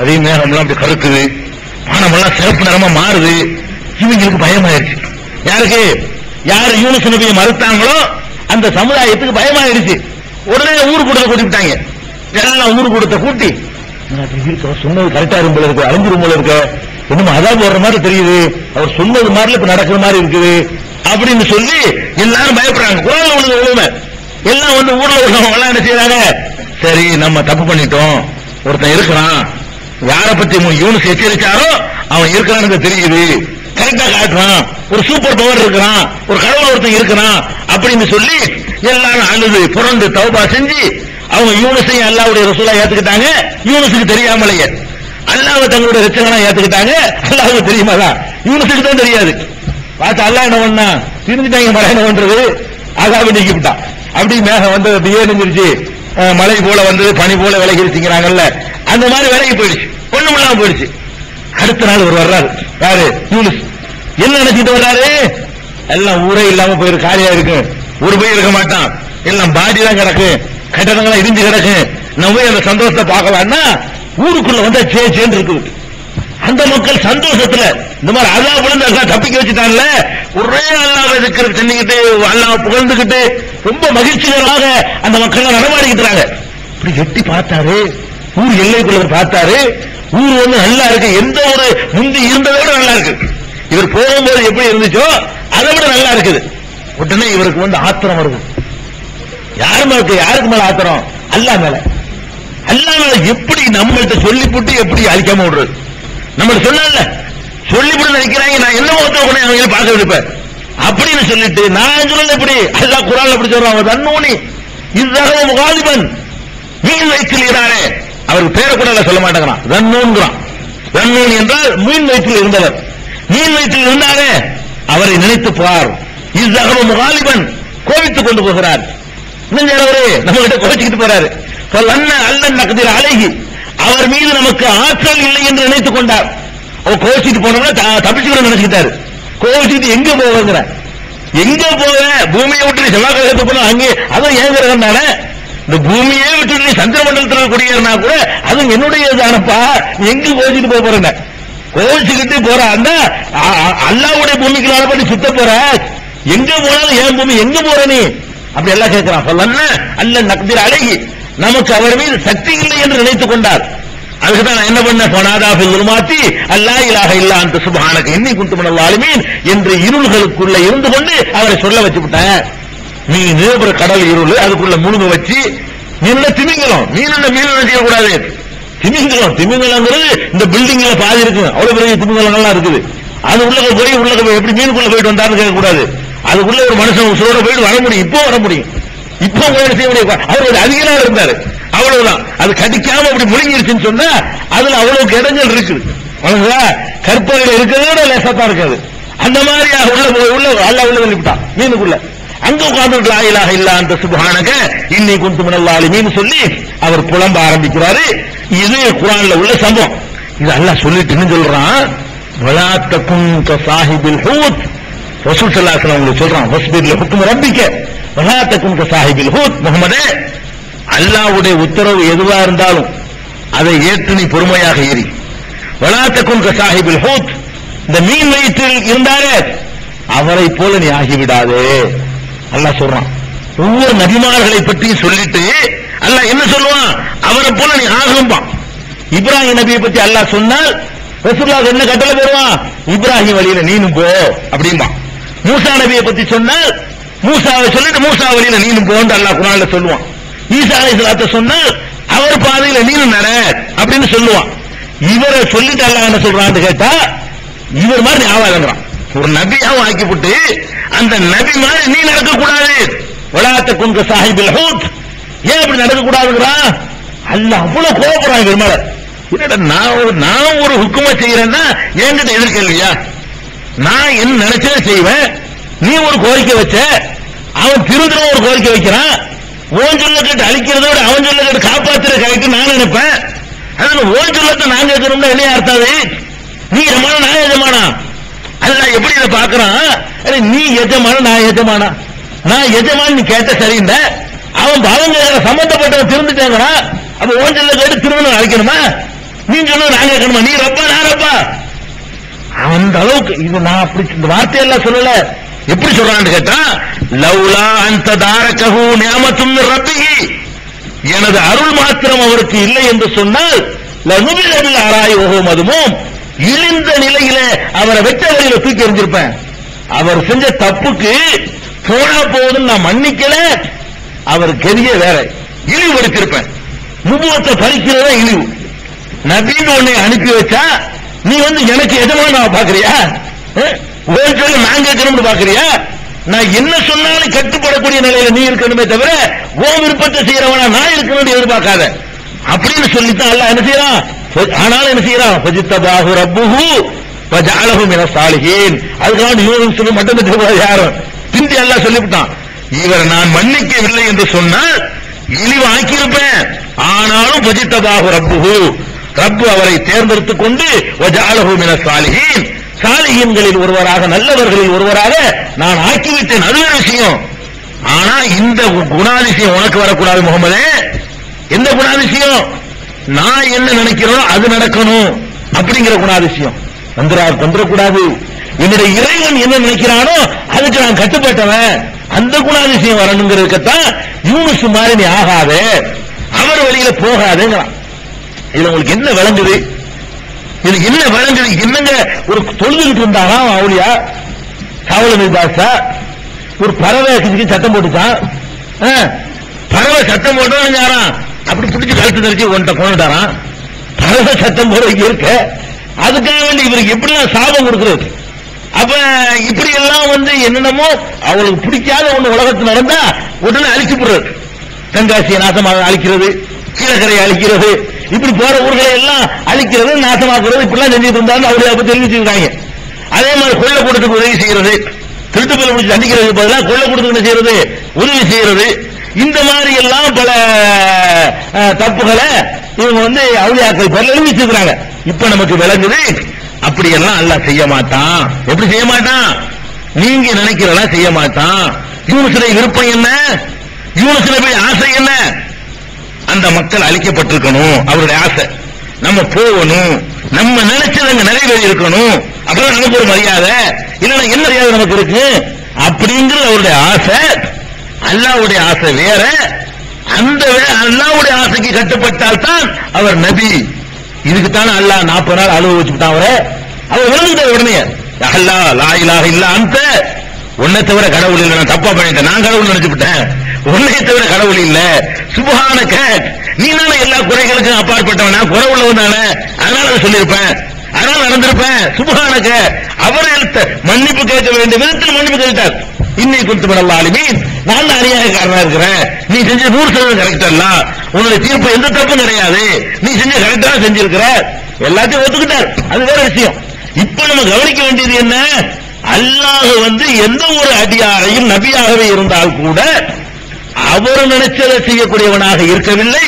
அதே மேகம்லாம் அப்படி கருக்குது, வானமெல்லாம் சிறப்பு நிறமா மாறுது. இவங்களுக்கு பயமாயிருச்சு. யாருக்கு? யாரு யூனுஸ் நபியை மறுத்தாங்களோ அந்த சமுதாயத்துக்கு பயமாயிருச்சு. உடனே ஊர் கூட்டத்தை கூட்டிவிட்டாங்க. எல்லாம் ஊர் கூட்டத்தை கூட்டி, சொன்னது கரெக்டா இருக்கும் போல இருக்கு, அழிஞ்சிரும் போல இருக்கு, இன்னும் அதான் போடுற மாதிரி தெரியுது, அவர் சொன்னது மாதிரி இப்ப நடக்கிற மாதிரி இருக்குது அப்படின்னு சொல்லி எல்லாரும் பயப்படுறாங்க. குர்ஆன்ல உள்ளது உண்மை, எல்லாம் வந்து ஊர்ல உள்ளவங்க எல்லாம் என்ன செய்யறாங்க, சரி நம்ம தப்பு பண்ணிட்டோம், ஒருத்தன் இருக்கிறான், யாரை பத்தி யூனுஸ் எச்சரிச்சாரோ அவன் இருக்கிறான்னு தெரியுது, கரெக்டா காட்டுறான், ஒரு சூப்பர் பவர் இருக்கிறான், ஒரு கடவுள் ஒருத்தன் இருக்கிறான் அப்படின்னு சொல்லி எல்லாரும் அழுது புரண்டு தௌபா செஞ்சு அவங்க யூனுஸையும் அல்லாஹ்வுடைய ரசூலா ஏத்துக்கிட்டாங்க. யூனுஸுக்கு தெரியாமலேயே அல்லாஹ்வை தங்களுடைய ரட்சகனா ஏத்துக்கிட்டாங்க. அல்லாஹ்வுக்கு தெரியுமாதான், யூனுஸுக்கு தான் தெரியாது. பார்த்தா அல்லாஹ் என்ன பண்ணா, திருந்துட்டாங்க, மழை என்ன பண்றது, ஆகாம நீக்கிவிட்டான். அப்படி மேகம் வந்து அப்படியே நின்றுச்சு, மழை போல வந்து பனி போல விலகிருச்சுங்கிறாங்கல்ல, அந்த மாதிரி விலகி போயிடுச்சு, ஒண்ணும் இல்லாம போயிடுச்சு. அடுத்த நாள் ஒரு வர்றாரு, யாரு, யூனுஸ். என்ன நினைச்சிட்டு வர்றாரு, எல்லாம் ஊரே இல்லாம போயிரு, காலியா இருக்கு, ஒரு போய் இருக்க மாட்டான், எல்லாம் பாடி தான் கிடக்கு, கட்டடங்கள்லாம் இடிஞ்சு கிடக்கு, நம்ம போய் அந்த சந்தோஷத்தை பார்க்கலாம்னா ஊருக்குள்ள வந்து சேன்னு இருக்குது. அந்த மக்கள் சந்தோஷத்துல இந்த மாதிரி அல்லாஹ் விழுந்து எல்லாம் தப்பிக்க வச்சுட்டான்ல, ஒரே அல்லாஹ் இருக்கிற சென்னிக்கிட்டு அல்லாஹ் புகழ்ந்துகிட்டு ரொம்ப மகிழ்ச்சிகரமாக அந்த மக்கள் நடமாடிக்கிட்டாங்க. இப்படி எட்டி பார்த்தாரு, ஊர் எல்லைக்குள்ள பார்த்தாரு, ஊர் வந்து நல்லா இருக்கு, எந்த ஒரு முந்தி இருந்ததை விட நல்லா இருக்கு. இவர் போகும்போது எப்படி இருந்துச்சோ அதை விட நல்லா இருக்குது. உடனே இவருக்கு வந்து ஆத்திரம் வருது. யாருக்கு மேல ஆத்திரம், அல்லாஹ் மேல. அல்லாஹ் மேல எப்படி நம்மள்கிட்ட சொல்லிவிட்டு எப்படி அழிக்காம விடுறது, நம்ம சொன்னால சொல்லிவிட்டு நினைக்கிறாங்க, நான் என்ன ஒருத்தர் அவங்க பார்க்க விடுப்பேன் அப்படின்னு சொல்லிட்டு நான் சொல்லல. எப்படி அல்லாஹ் குர்ஆன்ல எப்படி சொல்றான், தன்னூனி இஸ்ஸஹப முகாலிபன் மீன் வயிற்றில் இறாரே, அவருக்கு பேரை கூட சொல்ல மாட்டேங்கிறான், தன்னூன்கிறான். தன்னூன் என்றால் மீன் வயிற்றில் இருந்தவர், மீன் வயிற்றில் இருந்தாரே அவரை நினைத்து பார். இஸ்ஸஹப முகாலிபன் கோபித்துக் கொண்டு போகிறார், இன்னொரு நம்ம கிட்ட கோபிச்சுக்கிட்டு போறாரு. அல்லன் நக்திர் அலைஹி, அவர் மீது நமக்கு ஆற்றல் இல்லை என்று நினைத்துக் கொண்டார். அவர் கோபிச்சுட்டு போனோம்னா தப்பிச்சுக்கணும் நினைச்சுக்கிட்டாரு. கோபிச்சுட்டு எங்க போவங்கிற, எங்க போக, பூமியை விட்டு செவ்வாய் கிரகத்துக்கு போனா அங்கே, அதுவும் ஏன் கிரகம் தானே, இந்த பூமியே விட்டு சந்திர மண்டலத்தில் குடியேறினா கூட அதுவும் என்னுடையதானப்பா, எங்க கோபிச்சுட்டு போக போறேன், கோபிச்சுக்கிட்டு போற அந்த அல்லாஹ்வுடைய பூமிக்கு பண்ணி சுத்த போற, எங்க போனாலும் ஏன் பூமி எங்க போற நீ அப்படி எல்லாம் கேட்கிறான். அல்ல நக்திர் அழகி, நமக்கு அவர் மீது சக்தி இல்லை என்று நினைத்துக் கொண்டார். அதுக்குதான் நான் என்ன பண்ணேன், ஃபனாதாஃபில் ஸுல்மாத்தி அல்லா இலாஹ இல்லா அன்த சுப்ஹானக இன்னி குன்து மினல் ஸாலிமீன் என்று இருள்களுக்குள்ள இருந்து கொண்டு அவரை சொல்ல வச்சு விட்டேன். மீன் ஒரு கடல் இருள், அதுக்குள்ள முழுங்க வச்சு மீன் திமிங்கலம், மீன் செய்யக்கூடாது, திமிங்கலங்கிறது இந்த பில்டிங்ல பாதி இருக்கு, அவ்வளவு பெரிய திமிங்கலங்கள்லாம் இருக்குது. அது உள்ள போய் எப்படி மீனுக்குள்ள போயிட்டு வந்தாருன்னு கேட்கக்கூடாது. அதுக்குள்ள ஒரு மனுஷன் உசுரோட போயிட்டு வர முடியும், இப்போ வர முடியும், இப்போ செய்ய முடியும். அவர் அதிக நாள் இருந்தாரு, அவ்வளவுதான். அது கடிக்காம அப்படி முழுங்கிருச்சுன்னு சொன்னா அதுல அவ்வளவு இடங்கள் இருக்குது, கற்பனையில இருக்கிறதோட லேசத்தான் இருக்காது. அந்த மாதிரி உள்ள அல்லாஹ் உள்ள தள்ளிவிட்டான் மீனுக்குள்ள. அங்க உட்கார்ந்து லா இலாஹ இல்லா அன்த சுப்ஹானக இன்னி குன்து மினல் ஸாலிமீன் சொல்லி அவர் புலம்ப ஆரம்பிக்கிறாரு. இது குர்ஆன்ல உள்ள சம்பவம். இது அல்லாஹ் சொல்லிட்டு என்ன சொல்றான், வலா தகுன் கஸாஹிபில் ஹூத், ரசூல் ஸல்லல்லாஹு அலைஹி வஸல்லம் சொல்றான், வஸ்பிர் லஹுக்கும் ரப்பிக வலா தகுன் கஸாஹிபில் ஹூத். முஹம்மதே, அல்லாஹ்வுடைய உத்தரவு எதுவா இருந்தாலும் அதை ஏற்று நீ பொறுமையாக ஏறி. வலா தகுன் கஸாஹிபில் ஹூத், இந்த மீன் வயிற்றில் இருந்தாரே அவரை போல நீ ஆகிவிடாதே அல்லாஹ் சொல்றான். ஒவ்வொரு நபிமார்களை பற்றி சொல்லிட்டு அல்லாஹ் என்ன சொல்லுவான், அவரை போல நீ ஆகும்பான். இப்ராஹிம் நபியை பற்றி அல்லாஹ் சொன்னால் ரசூலுல்லாஹ் என்ன கட்டளை போடுவான், இப்ராஹிம் வழியில நீனும் போ அப்படிம்பா. மூசா நபியை பற்றி சொன்னால் மூசாவை சொல்லிட்டு மூசா வழியில நீனும் போன்னு அல்லாஹ் குர்ஆன்ல சொல்லுவான். ஈசா அலைஹிஸ்ஸலாத்தை சொன்னால் அவர் பாதையில நீனும் நட அப்படின்னு சொல்லுவான். இவரை சொல்லிட்டு அல்லாஹ் என்ன சொல்றான்னு கேட்டா, இவர் மாதிரி நீ ஆவாதங்கிறான். ஒரு நபியாவும் ஆக்கிவிட்டு அந்த நபி மாதிரி நீ நடக்க கூடாது. வலா தகுன் கஸாஹிபில் ஹூத், ஏன் அப்படி நடக்க கூடாதுங்கிறா அல்லாஹ் அவ்வளவு கோபப்படுறான் இவர் மேல. என்னடா நான் ஒரு ஹுக்குமா செய்யறேன்னா என்கிட்ட எதிர்க்கலையா, நான் என்ன நினைச்சதை செய்வேன், நீ ஒரு கோரிக்கை வச்ச, அவன் திருந்துற ஒரு கோரிக்கை வைக்கிறான், ஓன் சொல்ல கேட்டு அழிக்கிறதோட அவன் சொல்ல கேட்டு காப்பாத்துற கரெக்ட் நான் நினைப்பேன். அதுல ஓன் சொல்லத்தை நான் கேட்கணும்னா என்ன அர்த்தாது, நீ எஜமானா நான் எஜமானா, அல்லாஹ் எப்படி இதை பாக்குறான், நீ எஜமான நான் எஜமானா, நான் எஜமான நீ கேட்ட சரிந்த, அவன் பாவங்க சம்பந்தப்பட்டவன் திருந்துட்டாங்கடா, அப்ப ஓன் சொல்ல கேட்டு திருமணம் அழிக்கணுமா, நீ சொல்ல நான் கேட்கணுமா, நீ ரப்பா நான் ரப்பா, அந்த அளவுக்கு இது நான் அப்படி இந்த வார்த்தையெல்லாம் சொல்லல. எப்படி சொல்றான்னு கேட்டா, லவ்லா அந்த தாரகஹு நிஅமத்தும் மிர் ரப்பிஹி, எனது அருள் மாத்திரம் அவருக்கு இல்லை என்று சொன்னால் லனுபில பில் அராய் வஹு மதுமூம், இழிந்த நிலையில அவரை வெட்ட வழியில தூக்கி எறிஞ்சிருப்பேன். அவர் செஞ்ச தப்புக்கு போனா போதும் நான் மன்னிக்கல, அவர் கெரிய வேற இழிவுபடுத்திருப்பேன். நுபுவத்தை பறிக்கிறதா இழிவு. நபின்னு உன்னை அனுப்பி வச்சா நீ எனக்கு எஜமான பாக்குறியா? சொல்லி நான் கேட்கணும்னு பாக்குறியா? நான் என்ன சொன்னாலும் கட்டுப்படக்கூடிய நிலையில நீ இருக்கணுமே தவிர ஓ விருப்பத்தை செய்யறவனா நான் இருக்கணும்னு எதிர்பார்க்காத அப்படின்னு சொல்லித்தான் அல்லாஹ் என்ன செய்யறான். ஆனாலும் என்ன செய்யறான்? ஃபஜ்தபாஹு ரப்புஹு வஜஅலஹு மினஸ் சாலிஹீன். அதுக்காக யூனுஸ் மட்டும் தெரியாது யாரும் பிந்தி அல்லாஹ் சொல்லிவிட்டான், இவர் நான் மன்னிக்கவில்லை என்று சொன்னால் இழிவு ஆக்கியிருப்பேன். ஆனாலும் ஃபஜ்தபாஹு ரப்புஹு, ரப்பு அவரை தேர்ந்தெடுத்துக் கொண்டு வஜஅலஹு மினஸ் சாலிஹீன், சாலிஹீன்களில் ஒருவராக நல்லவர்களில் ஒருவராக நான் ஆக்கிவிட்டேன். அது ஒரு விஷயம். ஆனா இந்த குணாதிசயம் உனக்கு வரக்கூடாது முகமதே. எந்த குணாதிசயம்? நான் என்ன நினைக்கிறோம் அது நடக்கணும் அப்படிங்கிற குணாதிசயம் வந்துடக்கூடாது. என்னுடைய இறைவன் என்ன நினைக்கிறானோ அதுக்கு நான் கட்டுப்பட்டவன், அந்த குணாதிசயம் வரணுங்கிறதுக்கத்தான் யூனுஸ் மாதிரி நீ ஆகாதே, அவர் வழியில போகாதேங்கிறான். இதுல உங்களுக்கு என்ன விளங்குது? இது என்ன விளங்குது? என்னங்க ஒரு தொழுதுகிட்டு இருந்தானா அவளியா சாவல தாசா ஒரு பறவை சத்தம் போட்டுச்சான். பறவை சத்தம் போட்டோம் யாரான் அப்படி பிடிச்சி கழுத்து தெரிச்சு ஒன்றை கொண்டுட்டாரான். பறவை சத்தம் போட இருக்க அதுக்காக வேண்டி இவருக்கு எப்படிலாம் சாபம் கொடுக்கிறது? அப்ப இப்படி எல்லாம் என்னென்னமோ அவளுக்கு பிடிக்காத ஒண்ணு உலகத்தில் நடந்தா உடனே அழிச்சு போடுறது. தென்காசியை நாசமாக அழிக்கிறது, கீழக்கரையை அழிக்கிறது, இப்படி போற ஊர்களை எல்லாம் அழிக்கிறது, நாசமாக்குறது, இப்படிலாம் செஞ்சுட்டு இருந்தாலும் அவருடைய அப்ப தெரிவிச்சிருக்காங்க. அதே மாதிரி கொள்ள கூட்டத்துக்கு உதவி செய்யறது, திருட்டு போய் முடிச்சு தண்டிக்கிறதுக்கு பதிலாக கொள்ள கூட்டத்துக்கு என்ன செய்யறது? உதவி செய்யறது. இந்த மாதிரி எல்லாம் பல தப்புகளை இவங்க அவுலியாக்கள் பேர்ல எழுதி வச்சிருக்காங்க. இப்ப நமக்கு விளங்குது அப்படியெல்லாம் அல்லாஹ் செய்ய மாட்டான். எப்படி செய்ய மாட்டான்? நீங்க நினைக்கிறதெல்லாம் செய்ய மாட்டான். யூனுஸுடைய விருப்பம் என்ன? யூனுஸ் நபியுடைய ஆசை என்ன? அந்த மக்கள் அழிக்கப்பட்டிருக்கணும், அவருடைய ஆசை. நம்ம போகணும், நம்ம நினைச்சது அங்க நிறைவேறி இருக்கணும், அப்புறம் நமக்கு ஒரு மரியாதை. இல்லைன்னா என்ன மரியாதை நமக்கு இருக்கு அப்படிங்கிறது அவருடைய ஆசை. அல்லாஹ்வுடைய ஆசை வேற. அந்த அல்லாஹ்வுடைய ஆசைக்கு கட்டுப்பட்டால் தான் அவர் நபி. இதுக்குத்தானே அல்லாஹ் 40 நாள் அழுவ வச்சுட்டான் அவரை. அவர் விளங்குட்டார் உடனே, அல்லாஹ் லா இலாஹ இல்லா அன்த, உன்னை தவிர கடவுள் இல்லை. நான் தப்பா பண்ணிட்டேன், நான் கடவுள் நினைச்சுட்டேன், உன்னை தவிர கடவுள் இல்ல. சுப்ஹானக, நீ தானே எல்லா குறைகளுக்கும் அப்பாற்பட்டவன், நான் குறை உள்ளவன் தானே, அதனால சொல்லியிருப்பேன், அதனால நடந்திருப்பேன். சுப்ஹானக, அவரை மன்னிப்பு கேட்க வேண்டிய விதத்தில் மன்னிப்பு கேட்டார். இன்னை குறித்து அல்லாஹ்மீன், நான் தான் அநியாயக்காரனா இருக்கிறேன், நீ செஞ்ச 100% கரெக்ட் அல்ல, உன்னுடைய தீர்ப்பு எந்த தப்பும் கிடையாது, நீ செஞ்ச கரெக்டா செஞ்சிருக்கிற, எல்லாத்தையும் ஒத்துக்கிட்டார். அது வேற விஷயம். இப்ப நம்ம கவனிக்க வேண்டியது என்ன? அல்லாஹ் எந்த ஒரு அடியாரையும் நபியாகவே இருந்தால் கூட அவர் நினைச்சதை செய்யக்கூடியவனாக இருக்கவில்லை,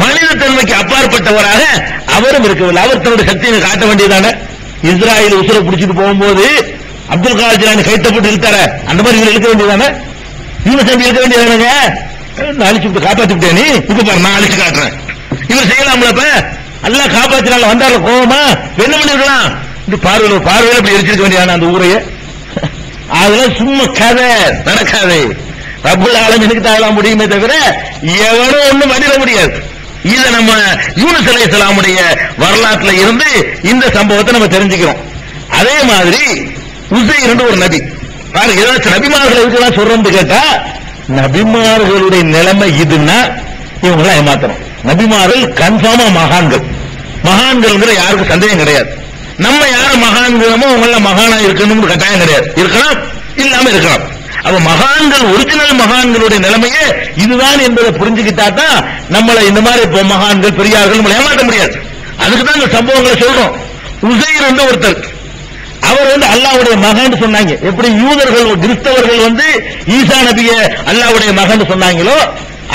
மனித தன்மைக்கு அப்பாற்பட்டவராக அவரும் இருக்கவில்லை. அவர் தன்னுடைய சக்தியை காட்ட வேண்டியதான. இஸ்ராயல் உசுரை பிடிச்சிட்டு போகும்போது அப்துல் காதர் ஜிலானி கைத்தப்பட்டு இழுத்தார, அந்த மாதிரி இவர் இழுக்க வேண்டியதானே, இவர் செஞ்சு இழுக்க வேண்டியதானங்க. அழிச்சு விட்டு காப்பாத்தி விட்டேன், நீ இப்ப பாரு நான் அழிச்சு காட்டுறேன். இவர் செய்யலாம்ல? இப்ப அல்லாஹ் காப்பாத்தினால வந்தாரு கோபமா என்ன பண்ணிருக்கலாம்? இந்த பார்வையில இப்படி எரிச்சிருக்க வேண்டியதான அந்த ஊரைய. அதெல்லாம் சும்மா கதை நடக்காது. ரப்புல் ஆலமீனுக்கு தான் முடியுமே தவிர எவனும் ஒண்ணும் பண்ணிட முடியாது. இதை நம்ம யூனுஸ் அலைஹிஸ்ஸலாமுடைய வரலாற்றுல இருந்து இந்த சம்பவத்தை நம்ம தெரிஞ்சுக்கிறோம். அதே மாதிரி உஸைர் ஒரு நபி பாருங்க, ஏதாச்சும் நபிமார்கள் எதுக்கெல்லாம் சொல்றோம்னு கேட்டா, நபிமார்களுடைய நிலைமை இதுன்னா இவங்கெல்லாம் ஏமாத்தணும். நபிமார்கள் கன்ஃபார்மா மகான்கள் யாருக்கும் சந்தேகம் கிடையாது. நம்ம யார மகான்கிறோமோ அவங்க மகானா இருக்கணும்னு கட்டாயம் கிடையாது. இருக்கலாம், இல்லாம இருக்கலாம். அப்ப மகான்கள், ஒரிஜினல் மகான்களுடைய நிலைமையே இதுதான் என்பதை புரிஞ்சுக்கிட்டா தான் நம்மளை இந்த மாதிரி மகான்கள் பெரியார்கள் நம்மளை ஏமாற்ற முடியாது. அதுக்குதான் இந்த சம்பவங்களை சொல்றோம். உஸைர் ஒருத்தர், அவர் அல்லாஹ்வுடைய மகன் சொன்னாங்க. எப்படி யூதர்கள் கிறிஸ்தவர்கள் ஈசா நபிய அல்லாஹ்வுடைய மகன் சொன்னாங்களோ,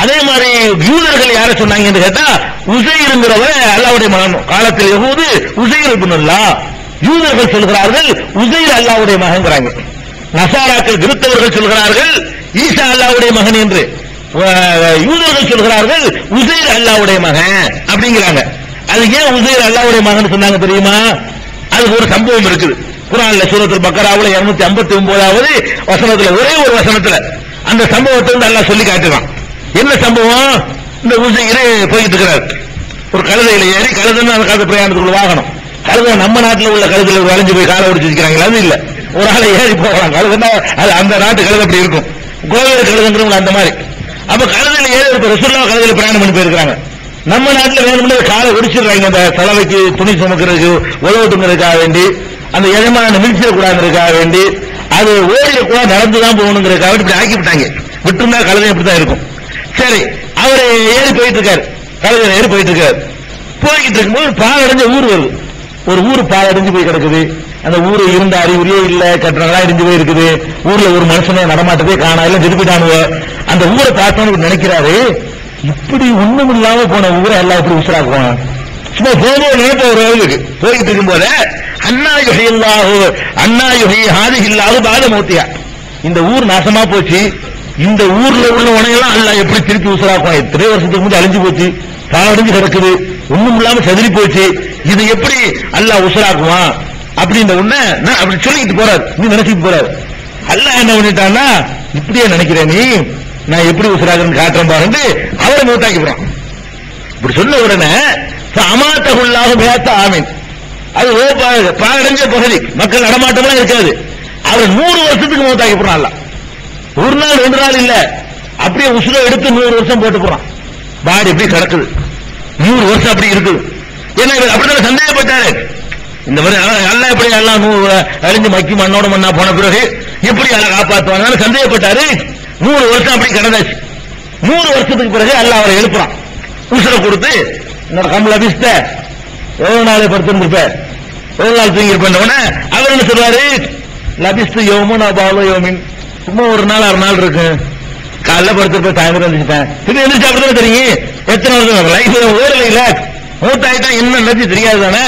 அதே மாதிரி யூதர்கள் யார சொன்னாங்கன்னு கேட்டா உஸைர்ங்கிறவர் அல்லாஹ்வுடைய மகன். காலத்தில் யஹூது உஸைர் இப்னுல்லாஹ், யூதர்கள் சொல்கிறார்கள் உஸைர் அல்லாஹ்வுடைய மகன்ங்கறாங்க. நசாராக்கள் கிறிஸ்தவர்கள் சொல்கிறார்கள் ஈசா அல்லாஹ்வுடைய மகன் என்று, யூதர்கள் சொல்கிறார்கள் உஸைர் அல்லாஹ்வுடைய மகன் அப்படிங்கிறாங்க. அது ஏன் உஸைர் அல்லாஹ்வுடைய மகன் சொன்னாங்க தெரியுமா? அதுக்கு ஒரு சம்பவம் இருக்குது. குர்ஆன்ல சூரத்துல் பக்கராவுல 259வது வசனத்துல, ஒரே ஒரு வசனத்துல அந்த சம்பவத்தை அல்லாஹ் சொல்லி காட்டுறான். என்ன சம்பவம்? இந்த உஸைர் போயிட்டு இருக்கிறார், ஒரு கழுதையில ஏறி, கழுதைன்னு அந்த கழுதை பிரயாணத்துக்குள்ள வாகனம், கழுதை நம்ம நாட்டில் உள்ள கழுதையில வளைஞ்சு போய் காலை ஒடிச்சு வச்சுக்கிறாங்களா? அது இல்ல, ஒரு ஆளை ஏறி போகலாம். கழுதுன்னா அது அந்த நாட்டு கழுதை அப்படி இருக்கும், கோவில் கழுதுங்கிறவங்க அந்த மாதிரி. அப்ப கழுதையில ஏறி ரசூலுல்லாஹ் கழுதையில பிரயாணம் பண்ணி போயிருக்காங்க. நம்ம நாட்டுல வேணும்னு காலை ஒடிச்சிடுறாங்க, அந்த தலைவைக்கு துணி சுமக்கிறதுக்கு உழவுட்டுங்கிறதுக்காக வேண்டி, அந்த எஜமான மிதிச்சிடக்கூடாதுங்கிறதுக்காக வேண்டி, அது ஓடிடக்கூடாது நடந்துதான் போகணுங்கிறதுக்காக இப்படி ஆக்கி விட்டாங்க. விட்டுருந்தா கழுதை இப்படித்தான் இருக்கும். சரி, அவரு ஏறி போயிட்டு இருக்காரு, கழுதையில ஏறி போயிட்டு இருக்காரு. போய்கிட்டு இருக்கும்போது பாலடைஞ்ச ஊர் வருது. ஒரு ஊர் பாலடைஞ்சு போய் கிடக்குது. அந்த ஊரு இருந்த அறிகுறியே இல்ல, கட்டணங்களா இடிஞ்சு போய் இருக்குது. ஊர்ல ஒரு மனுஷனே நடமாட்டதே காணா, எல்லாம் திருப்பிட்டானுவ. அந்த ஊரை பார்த்தோன்னு நினைக்கிறாரு, இப்படி ஒண்ணும் இல்லாம போன ஊரை எல்லாம் இப்படி உசுராக்குவாங்க. சும்மா போகும்போது நினைப்ப ஒரு அளவுக்கு போயிட்டு இருக்கும் போது அண்ணாயுகி ஹாதிஹில்லாஹு பாத மௌத்தியா, இந்த ஊர் நாசமா போச்சு, இந்த ஊர்ல உள்ள உனையெல்லாம் அல்லாஹ் எப்படி திருப்பி உசுராக்குவான். எத்தனை வருஷத்துக்கு முன்னாடி அழிஞ்சு போச்சு, பாலடைஞ்சு கிடக்குது, ஒண்ணும் இல்லாம செதறி போச்சு, இது எப்படி அல்லாஹ் உசுராக்குவான் அப்படின்ற உடனே அப்படி சொல்லிட்டு போறாரு, நீ நினைச்சிட்டு போறாரு. அல்லாஹ் என்ன பண்ணிட்டான்னா, இப்படியே நினைக்கிறேன் நீ, நான் எப்படி உசுராக்குறேன்னு காட்டுறேன் பாருன்னு அவரை மூத்தாக்கி போறான். இப்படி சொன்ன உடனே அமாத்தகுல்லாஹு மேத்த ஆமீன், அது பாலடைஞ்ச பகுதி, மக்கள் நடமாட்டம்லாம் இருக்காது. அவர் 100 வருஷத்துக்கு மூத்தாக்கி போறான். அல்லாஹ் ஒரு நாள் 2 நாள் இல்ல, அப்படியே உசுரை எடுத்து 100 வருஷம் போட்டு போறான். பாடி எப்படி கிடக்குது, 100 வருஷம் அப்படி இருக்குது. ஏன்னா இவர் அப்படித்தான் சந்தேகப்பட்டாரு, இந்த மாதிரி அல்லாஹ் எப்படி எல்லாம் அழிஞ்சு மக்கி மண்ணோட மண்ணா போன பிறகு எப்படி அல்லாஹ் காப்பாற்றுவாங்க சந்தேகப்பட்டாரு. 100 வருஷம் அப்படி கிடந்தாச்சு. 100 வருஷத்துக்கு பிறகு அல்லாஹ் அவரை எழுப்புறான், உசுரை கொடுத்து, என்னோட கம்பள அபிஸ்த எவ்வளவு நாளை படுத்திருந்திருப்ப, எவ்வளவு நாள் தூங்கி இருப்பேன். அவர் என்ன சொல்றாரு, லபிஸ்து யோமுன் அபாலோ யோமின், சும்மா ஒரு நாள் 6 நாள் இருக்கு, காலைல படுத்திருப்பேன், சாயந்தரம் எழுந்திருப்பேன், இது எந்திரிச்சு அப்படித்தானே தெரியும். எத்தனை வருஷம் லைஃப் ஓடல இல்ல, மூத்தாயிட்டா என்ன நடந்து தெரியாது தானே.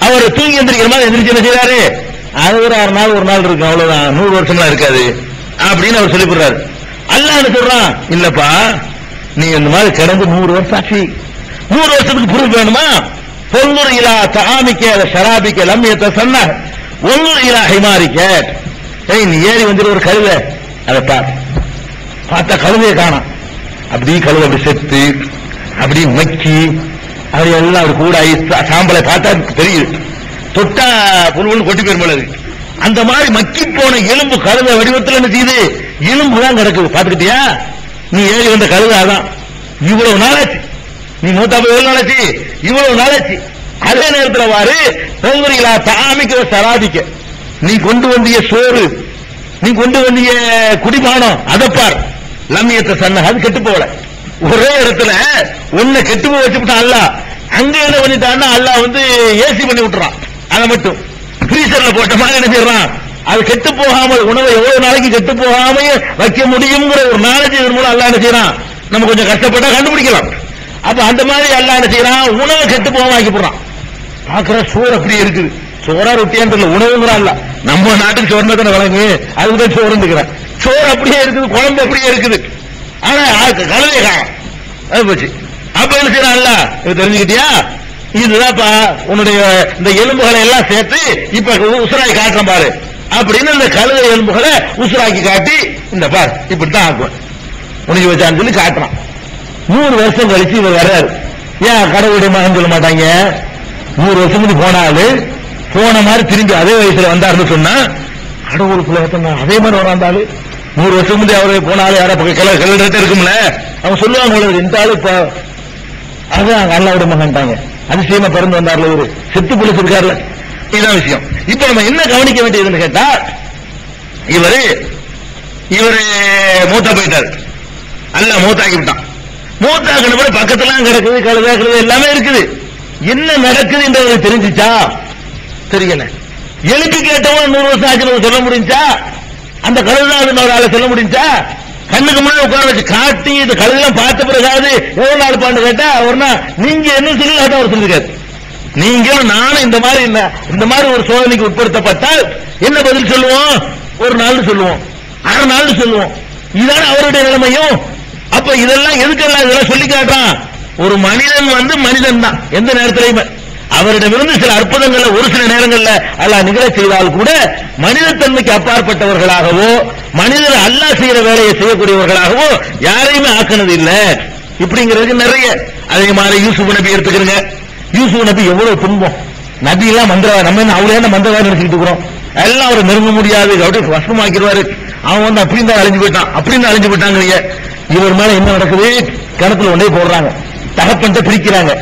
அவர் தூங்கி எந்திரிக்கிற மாதிரி எந்திரிச்சு என்ன செய்யறாரு, அது ஒரு 6 நாள் ஒரு நாள் இருக்கு, அவ்வளவுதான், 100 வருஷம்லாம் இருக்காது அப்படின்னு அவர் சொல்லி போடுறாரு. அல்லாஹ் என்ன சொல்றான், இல்லப்பா நீ இந்த மாதிரி கிடந்து 100 வருஷம் ஆச்சு, 100 வருஷத்துக்கு ப்ரூஃப் வேணுமா, பொங்குற இலா தாமிக்க ஷராபிக்க லம்யத்தை சொன்ன ஒங்குற இலா ஹிமாரிக்க, நீ ஏறி வந்துட்டு ஒரு கழுதை, அதை பார்த்தா கழுதையை காணாம், அப்படி கழுதை அப்படி செத்து அப்படி மக்கி அது எல்லாம் அவர் கூட சாம்பலை பார்த்தா தெரியுது, தொட்டா புல்வன் கொட்டி போயிரும் போல இருக்கு. அந்த மாதிரி மக்கி போன எலும்பு கழுதை வடிவத்தில் என்ன செய்யுது, எலும்பு தான் கிடக்குது. பாத்துக்கிட்டியா, நீ ஏறி வந்த கழுதை அதான், இவ்வளவு நாளாச்சு, நீ மூத்தா போய் எவ்வளவு நாளாச்சு, இவ்வளவு நாளாச்சு. அதே நேரத்தில் வாரு பொங்குறீங்களா தாமிக்க சராதிக்க, நீ கொண்டு வந்திய சோறு, நீ கொண்டு வந்திய குடிபானம், அதப்பார் லம்மியத்தை சொன்ன அது கெட்டு போகல. ஒரே இடத்துல ஒன்ன கெட்டு போய் வச்சுட்டான் அல்லாஹ். அங்க என்ன பண்ணிட்டான்னா அல்லாஹ் ஏசி பண்ணி விட்டுறான், அதை மட்டும் ஃப்ரீசர்ல போட்ட மாதிரி என்ன செய்யறான், அது கெட்டு போகாமல் உணவை எவ்வளவு நாளைக்கு கெட்டு போகாம வைக்க முடியுங்கிற ஒரு நாலேஜ் மூலம் அல்லாஹ் என்ன செய்யறான், நம்ம கொஞ்சம் கஷ்டப்பட்டா கண்டுபிடிக்கலாம். அப்ப அந்த மாதிரி அல்லாஹ் என்ன செய்யறான், உணவை கெட்டு போகாம ஆக்கி போடுறான். பாக்குற சோறு அப்படியே இருக்குது, சோறா ரொட்டியான்னு உணவுங்கிறான் அல்ல, நம்ம நாட்டுக்கு சோறுனா தானே வழங்கு, அதுதான் சோறுந்துக்கிறேன். சோறு அப்படியே இருக்குது, குழம்பு அப்படியே இருக்குது, ஆனா கலவையை காணும், அது போச்சு. அப்ப என்ன செய்யறான் அல்ல, தெரிஞ்சுக்கிட்டியா, இதுதான்ப்பா உன்னுடைய இந்த எலும்புகளை எல்லாம் சேர்த்து இப்ப உசுராக்கி காட்டுறேன் பாரு அப்படின்னு இந்த கழுதை எலும்புகளை உசுராக்கி காட்டி, இந்த பார் இப்படித்தான் ஆக்குவேன் உனக்கு வச்சான்னு சொல்லி காட்டுறான். 100 வருஷம் கழிச்சு இவர் வர்றாரு. ஏன் கடவுளுடைய மகன் சொல்ல மாட்டாங்க, 100 வருஷத்துக்கு போனாலு போன மாதிரி திரும்பி அதே வயசுல வந்தாருன்னு சொன்னா கடவுளுக்குள்ள அதே மாதிரி வராந்தாலு 100 வருஷம் முந்தைய அவரு போனாலும் யாரா கிளட்டு இருக்கும்ல, அவங்க சொல்லுவாங்க இந்த ஆளு இப்ப அதான் அல்லாவுடைய மகன்ட்டாங்க, அதிசயமா பிறந்து வந்தார்ல, ஒரு செத்து பிடிச்சிருக்காருல, இதுதான் விஷயம். இப்ப நம்ம என்ன கவனிக்க வேண்டியதுன்னு கேட்டா, இவரு மூத்தா போயிட்டாரு, அல்ல மூத்தாக்கி விட்டான். மூத்தாக்கின பிறகு பக்கத்துல கிடக்குது, கழுதை எல்லாமே இருக்குது. என்ன நடக்குது என்று தெரிஞ்சுச்சா தெரியல. எழுப்பி கேட்டவன் 100 வருஷம் ஆச்சு சொல்ல முடிஞ்சா, அந்த கழுதை ஒரு ஆளை சொல்ல முடிஞ்சா, கண்ணுக்கு முன்னாடி உட்கார வச்சு காட்டி இந்த கழுதெல்லாம் பார்த்த பிறகாது எவ்வளவு நாள் பாண்டு கேட்டா அவர்னா நீங்க என்ன சொல்லி அவர் சொல்லிருக்காரு. நீங்களும் நானும் இந்த மாதிரி ஒரு சோதனைக்கு உட்படுத்தப்பட்டால் என்ன பதில் சொல்லுவோம், ஒரு நாள் சொல்லுவோம், 6 நாள் சொல்லுவோம். இதுதான் அவருடைய நிலைமையும். அப்ப இதெல்லாம் எதுக்கெல்லாம் இதெல்லாம் சொல்லி காட்டுறான், ஒரு மனிதன் மனிதன் தான் எந்த நேரத்திலையுமே. அவரிடமிருந்து சில அற்புதங்களை ஒரு சில நேரங்கள்ல அல்லாஹ் நிகழ செய்தால் கூட மனிதத்தன்மைக்கு அப்பாற்பட்டவர்களாகவோ மனிதர் அல்லாஹ் செய்யற வேலையை செய்யக்கூடியவர்களாகவோ யாரையுமே ஆக்கினது இல்லை. இப்படிங்கிறது நிறைய. அதே மாதிரி யூசுப் நபி எடுத்துக்கிறங்க. யூசுப் நபி எவ்வளவு துன்பம், நபி எல்லாம் மந்திரவாதி, நம்ம என்ன அவளே மந்திரவாதி நினைச்சுட்டு இருக்கிறோம், எல்லாம் அவரை நெருங்க முடியாது, அப்படியே வசமாக்கிடுவாரு. அவன் வந்து அப்படி தான் அழிஞ்சு போயிட்டான், அப்படின்னு அழிஞ்சு போயிட்டாங்க. இவர் மேல என்ன நடக்குது? கிணத்துல கொண்டே போடுறாங்க, தகப்பன்ட்ட பிரிக்கிறாங்க.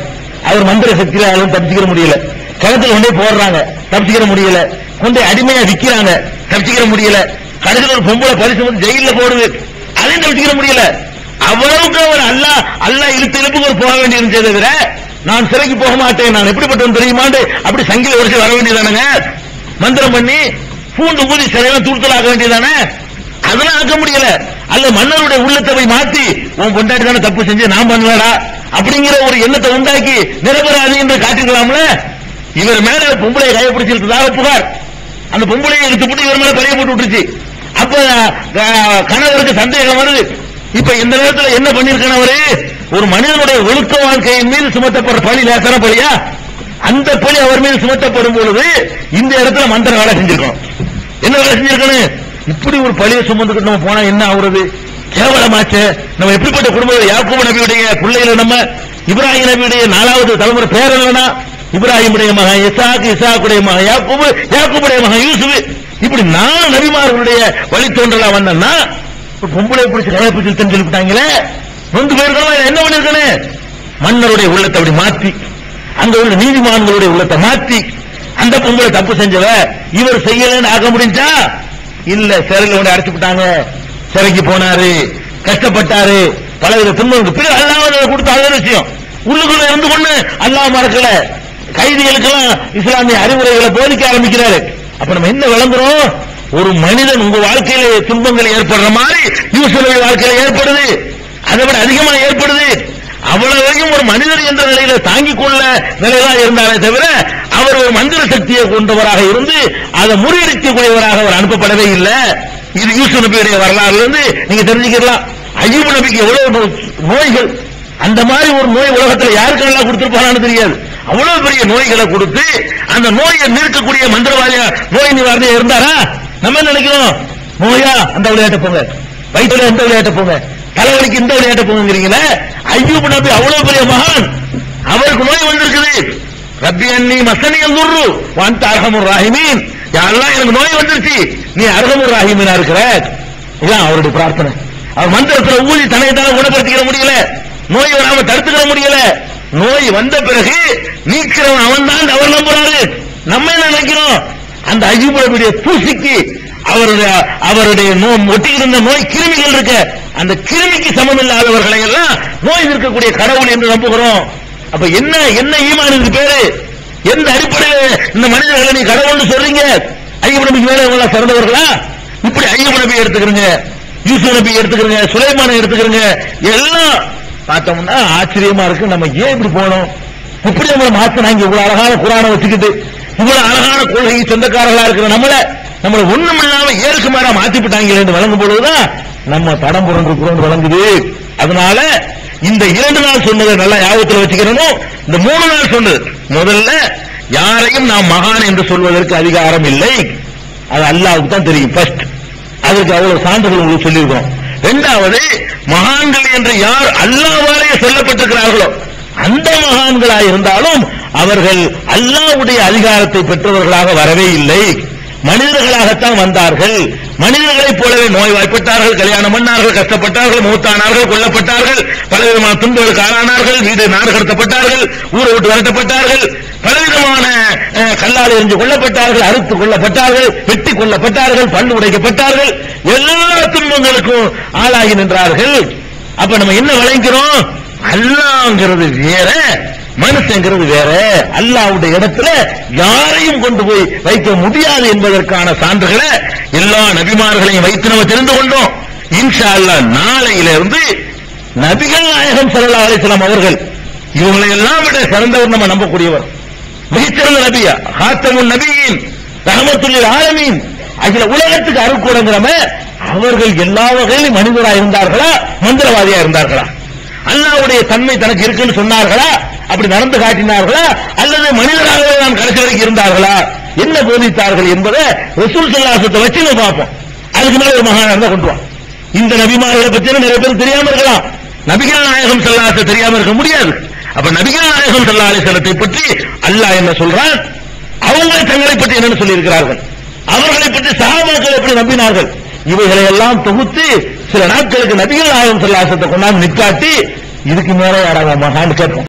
அவர் மந்திர சக்தியில தப்பிச்சுக்கிற முடியல. கிணத்துல கொண்டே போடுறாங்க, தப்பிச்சுக்கிற முடியல. கொண்டே அடிமையா விக்கிறாங்க, தப்பிச்சுக்கிற முடியல. கடைசியில் ஒரு பொம்பளை பரிசு வந்து ஜெயில போடுது, அதையும் தப்பிச்சுக்கிற முடியல. அவ்வளவுக்கு அவர் அல்லா இழுத்து இழுப்புக்கு போக வேண்டியிருந்ததை தவிர நான் சிறைக்கு போக மாட்டேன், நான் எப்படிப்பட்டவன் தெரியுமாண்டு அப்படி சங்கில உரிச்சு வர வேண்டியதானுங்க. மந்திரம் பண்ணி பூண்டு ஊதி சிறையெல்லாம் தூர்த்தலாக வேண்டியதானே, அதெல்லாம் ஆக்க முடியல. அல்ல மன்னருடைய உள்ளத்தை போய் மாத்தி உன் பொண்டாட்டி தானே தப்பு செஞ்சு நான் பண்ணலடா அப்படிங்கிற ஒரு எண்ணத்தை உண்டாக்கி நிரபராதி என்று காட்டிக்கலாம்ல. இவர் மேல பொம்பளை கைப்பிடிச்சிருந்ததாக புகார், அந்த பொம்பளையை எடுத்து போட்டு இவர் மேல பழைய போட்டு விட்டுருச்சு. அப்ப கணவருக்கு சந்தேகம் வருது. இப்ப இந்த நேரத்தில் என்ன பண்ணிருக்கான அவரு? ஒரு மனிதனுடைய ஒழுக்க வாழ்க்கையின் மீது சுமத்தப்படுற பழி லேசான பழியா? அந்த பழி அவர் மீது சுமத்தப்படும் பொழுது இந்த இடத்துல மந்திர வேலை செஞ்சிருக்கணும். என்ன வேலை செஞ்சிருக்கணும்? இப்படி ஒரு பழியை சுமந்துக்கிட்டு நம்ம போனா என்ன ஆகுறது? கேவலமாச்சு. நம்ம எப்படிப்பட்ட குடும்பம்? யாக்கூப் நபியுடைய பிள்ளைகள், நம்ம இப்ராஹிம் நபியுடைய 4வது தலைமுறை பேரனா, இப்ராஹிமுடைய மகன் இசாக், இசாக்குடைய மகன் யாக்கூப், யாக்கூபுடைய மகன் யூசுப், இப்படி 4 நபிமார்களுடைய வழித்தோன்றலா வந்தா பொம்பளை பிடிச்சி கதைப்பிடிச்சு சொல்லிவிட்டாங்களே, நொந்து போயிருக்கணும். என்ன பண்ணிருக்கணும்? மன்னருடைய உள்ளத்தை அப்படி மாத்தி, அங்க உள்ள நீதிமான்களுடைய உள்ளத்தை மாத்தி, அந்த பொம்பளை தப்பு செஞ்சவ இவர் செய்யலன்னு ஆக முடிஞ்சா? இல்ல, சிறையில் கொண்டு அடைச்சு விட்டாங்க. சிறைக்கு போனாரு, கஷ்டப்பட்டாரு, பலவித துன்பங்களுக்கு பிறகு அல்லாஹ் கொடுத்த அதே விஷயம் உள்ளுக்குள்ள இருந்து கொண்டு அல்லாஹ் மறக்கல. கைதிகளுக்கெல்லாம் இஸ்லாமிய அறிவுரைகளை போதிக்க ஆரம்பிக்கிறாரு. அப்ப நம்ம என்ன விளங்குறோம்? ஒரு மனிதன் உங்க வாழ்க்கையில துன்பங்கள் ஏற்படுற மாதிரி யூசுஃபுடைய வாழ்க்கையில ஏற்படுது, அதை விட அதிகமா ஏற்படுது. அவ்வளவையும் ஒரு மனிதர் என்ற நிலையில தாங்கிக் கொள்ள நிலைதான் இருந்தாலே தவிர அவர் ஒரு மந்திர சக்தியை கொண்டவராக இருந்து அதை முறியடிக்கக்கூடியவராக அவர் அனுப்பப்படவே இல்லை. இது யூசுப் நபியுடைய வரலாறுல இருந்து நீங்க தெரிஞ்சுக்கலாம். அய்யூப் நபிக்கு எவ்வளவு நோய்கள், அந்த மாதிரி ஒரு நோய் உலகத்தில் யாருக்கு நல்லா கொடுத்திருப்பான்னு தெரியாது. அவ்வளவு பெரிய நோய்களை கொடுத்து அந்த நோயை நிற்கக்கூடிய மந்திரவாதியா நோய் நிவாரணியா இருந்தாரா? நம்ம என்ன நினைக்கிறோம்? நோயா அந்த விளையாட்ட போங்க, வயிற்றுல எந்த விளையாட்ட போங்க, தலைவலிக்கு இந்த விளையாட்ட போங்கிறீங்களே. அய்யூப் நபி அவ்வளவு பெரிய மகான், அவருக்கு நோய் வந்திருக்குது. ரப்பி அன்னி மஸனியல் துர்ரு வ அன்த அர்ஹமுர் ராஹிமீன், யா அல்லாஹ் எனக்கு நோய் வந்துருச்சு, நீ அர்ஹமுர் ராஹிமீனா இருக்கிற. இதான் அவருடைய பிரார்த்தனை. அவர் மந்திரத்துல ஊதி தன்னைத்தான குணப்படுத்திக்கிற முடியல, நோய் வராம தடுத்துக்கிற முடியல. நோய் வந்த பிறகு நீக்கிறவன் அவன் தான் அவர் நம்புறாரு. நம்ம என்ன நினைக்கிறோம்? அந்த அய்யூப் நபியுடைய தூசிக்கு அவருடைய ஒட்டியிருந்த நோய் கிருமிகள் இருக்க, அந்த கிருமிக்கு சமம் இல்லாதவர்களை எல்லாம் நோய் இருக்கக்கூடிய கடவுள் என்று நம்புகிறோம். அப்ப என்ன என்ன ஈமான் இதுக்கு பேரு? எந்த அடிப்படையில் இந்த மனிதர்களை நீ கடவுள்னு சொல்றீங்க? அய்யூப் நபிக்கு மேல இவங்க சிறந்தவர்களா? இப்படி அய்யூப் நபி எடுத்துக்கிறீங்க, யூசுப் நபி எடுத்துக்கிறீங்க, சுலைமானை எடுத்துக்கிறீங்க, எல்லாம் பார்த்தோம்னா ஆச்சரியமா இருக்கு. நம்ம ஏன் இப்படி போனோம்? இப்படி நம்மளை மாத்தினாங்க. இவ்வளவு அழகான குரானை வச்சுக்கிட்டு இவ்வளவு அழகான கொள்கை சொந்தக்காரர்களா இருக்கிற நம்மளை ஒண்ணும் இல்லாம ஏற்கு மாறா மாத்திவிட்டாங்க என்று வழங்கும் பொழுதுதான் நம்ம தடம் புரண்டு வழங்குது. அதனால இந்த 2 நாள் சொன்னதை நல்லா ஞாபகத்தில் வச்சுக்கிறோம். இந்த 3 நாள் சொன்னது, முதல்ல யாரையும் நாம் மகான் என்று சொல்வதற்கு அதிகாரம் இல்லை, அது அல்லாஹ்வுக்கு தான் தெரியும். ஃபர்ஸ்ட் அதற்கு அவ்வளவு சான்றுகள் உங்களுக்கு சொல்லியிருக்கோம். 2வது மகான்கள் என்று யார் அல்லாஹ்வாலே சொல்லப்பட்டிருக்கிறார்களோ அந்த மகான்களாக இருந்தாலும் அவர்கள் அல்லாஹ்வுடைய அதிகாரத்தை பெற்றவர்களாக வரவே இல்லை, மனிதர்களாகத்தான் வந்தார்கள். மனிதர்களைப் போலவே நோய்வாய்ப்பட்டார்கள், கல்யாணம் பண்ணார்கள், கஷ்டப்பட்டார்கள், மூத்தானார்கள், கொல்லப்பட்டார்கள், பலவிதமான துன்பங்களுக்கு ஆளானார்கள், வீடு நாடு கடத்தப்பட்டார்கள், ஊரை விட்டு விரட்டப்பட்டார்கள், பலவிதமான கல்லால் எரிஞ்சு கொல்லப்பட்டார்கள், அறுத்து கொல்லப்பட்டார்கள், வெட்டி கொல்லப்பட்டார்கள், பல்லு உடைக்கப்பட்டார்கள், எல்லா துன்பங்களுக்கும் ஆளாகி நின்றார்கள். அப்ப நம்ம என்ன விளைக்கிறோம்? அல்லாஹ்ங்கிறது வேற, மனுஷங்கிறது வேற. அல்லாஹ்வுடைய இடத்துல யாரையும் கொண்டு போய் வைக்க முடியாது என்பதற்கான சான்றுகளை எல்லா நபிமார்களையும் வைத்து நம்ம தெரிந்து கொண்டோம். இன்ஷா அல்லாஹ் நாளையிலிருந்து நபிகள் நாயகம் ஸல்லல்லாஹு அலைஹி வஸல்லம் அவர்கள் இவங்களை எல்லாம் விட சிறந்தவர் நம்ம நம்பக்கூடியவர், மிகச்சிறந்த நபியா, ஹாத்தமுன் நபியின், ரஹ்மத்துல் லில் ஆலமீன், அகில உலகத்துக்கு அருட்கொடைங்கிறவ. அவர்கள் எல்லா வகையிலும் மனிதராக இருந்தார்களா, மந்திரவாதியா இருந்தார்களா? அல்லாஹ்வுடைய தன்மை தனக்கு இருக்குன்னு சொன்னார்களா, அப்படி நடந்து காட்டினார்களா, அல்லது மனிதராகவே நாம் கடைசி வரைக்கும் இருந்தார்களா, என்ன போதித்தார்கள் என்பதை ரசூல் ஸல்லல்லாஹு அலைஹி வஸல்லம் வச்சு பார்ப்போம். அதுக்கு மேல ஒரு மகானா இருந்தா கொண்டு வா. இந்த நபிமார்களை பத்தி நிறைய பேர் தெரியாம இருக்கலாம், நபிகள் நாயகம் ஸல்லல்லாஹு அலைஹி வஸல்லம் தெரியாம இருக்க முடியாது. அப்ப நபிகள் நாயகம் ஸல்லல்லாஹு அலைஹி வஸல்லத்தை பற்றி அல்லாஹ் என்ன சொல்றான், அவங்க தங்களை பற்றி என்னன்னு சொல்லி இருக்கிறார்கள், அவர்களை பற்றி சஹாபாக்கள் எப்படி நம்பினார்கள், இவைகளை எல்லாம் தொகுத்து சில நாட்களுக்கு நபிகள் நாயகம் ஸல்லல்லாஹு அலைஹி வஸல்லம் கொண்டாந்து நிற்காட்டி இதுக்கு மேல யாராவது மகான்னு கேட்போம்.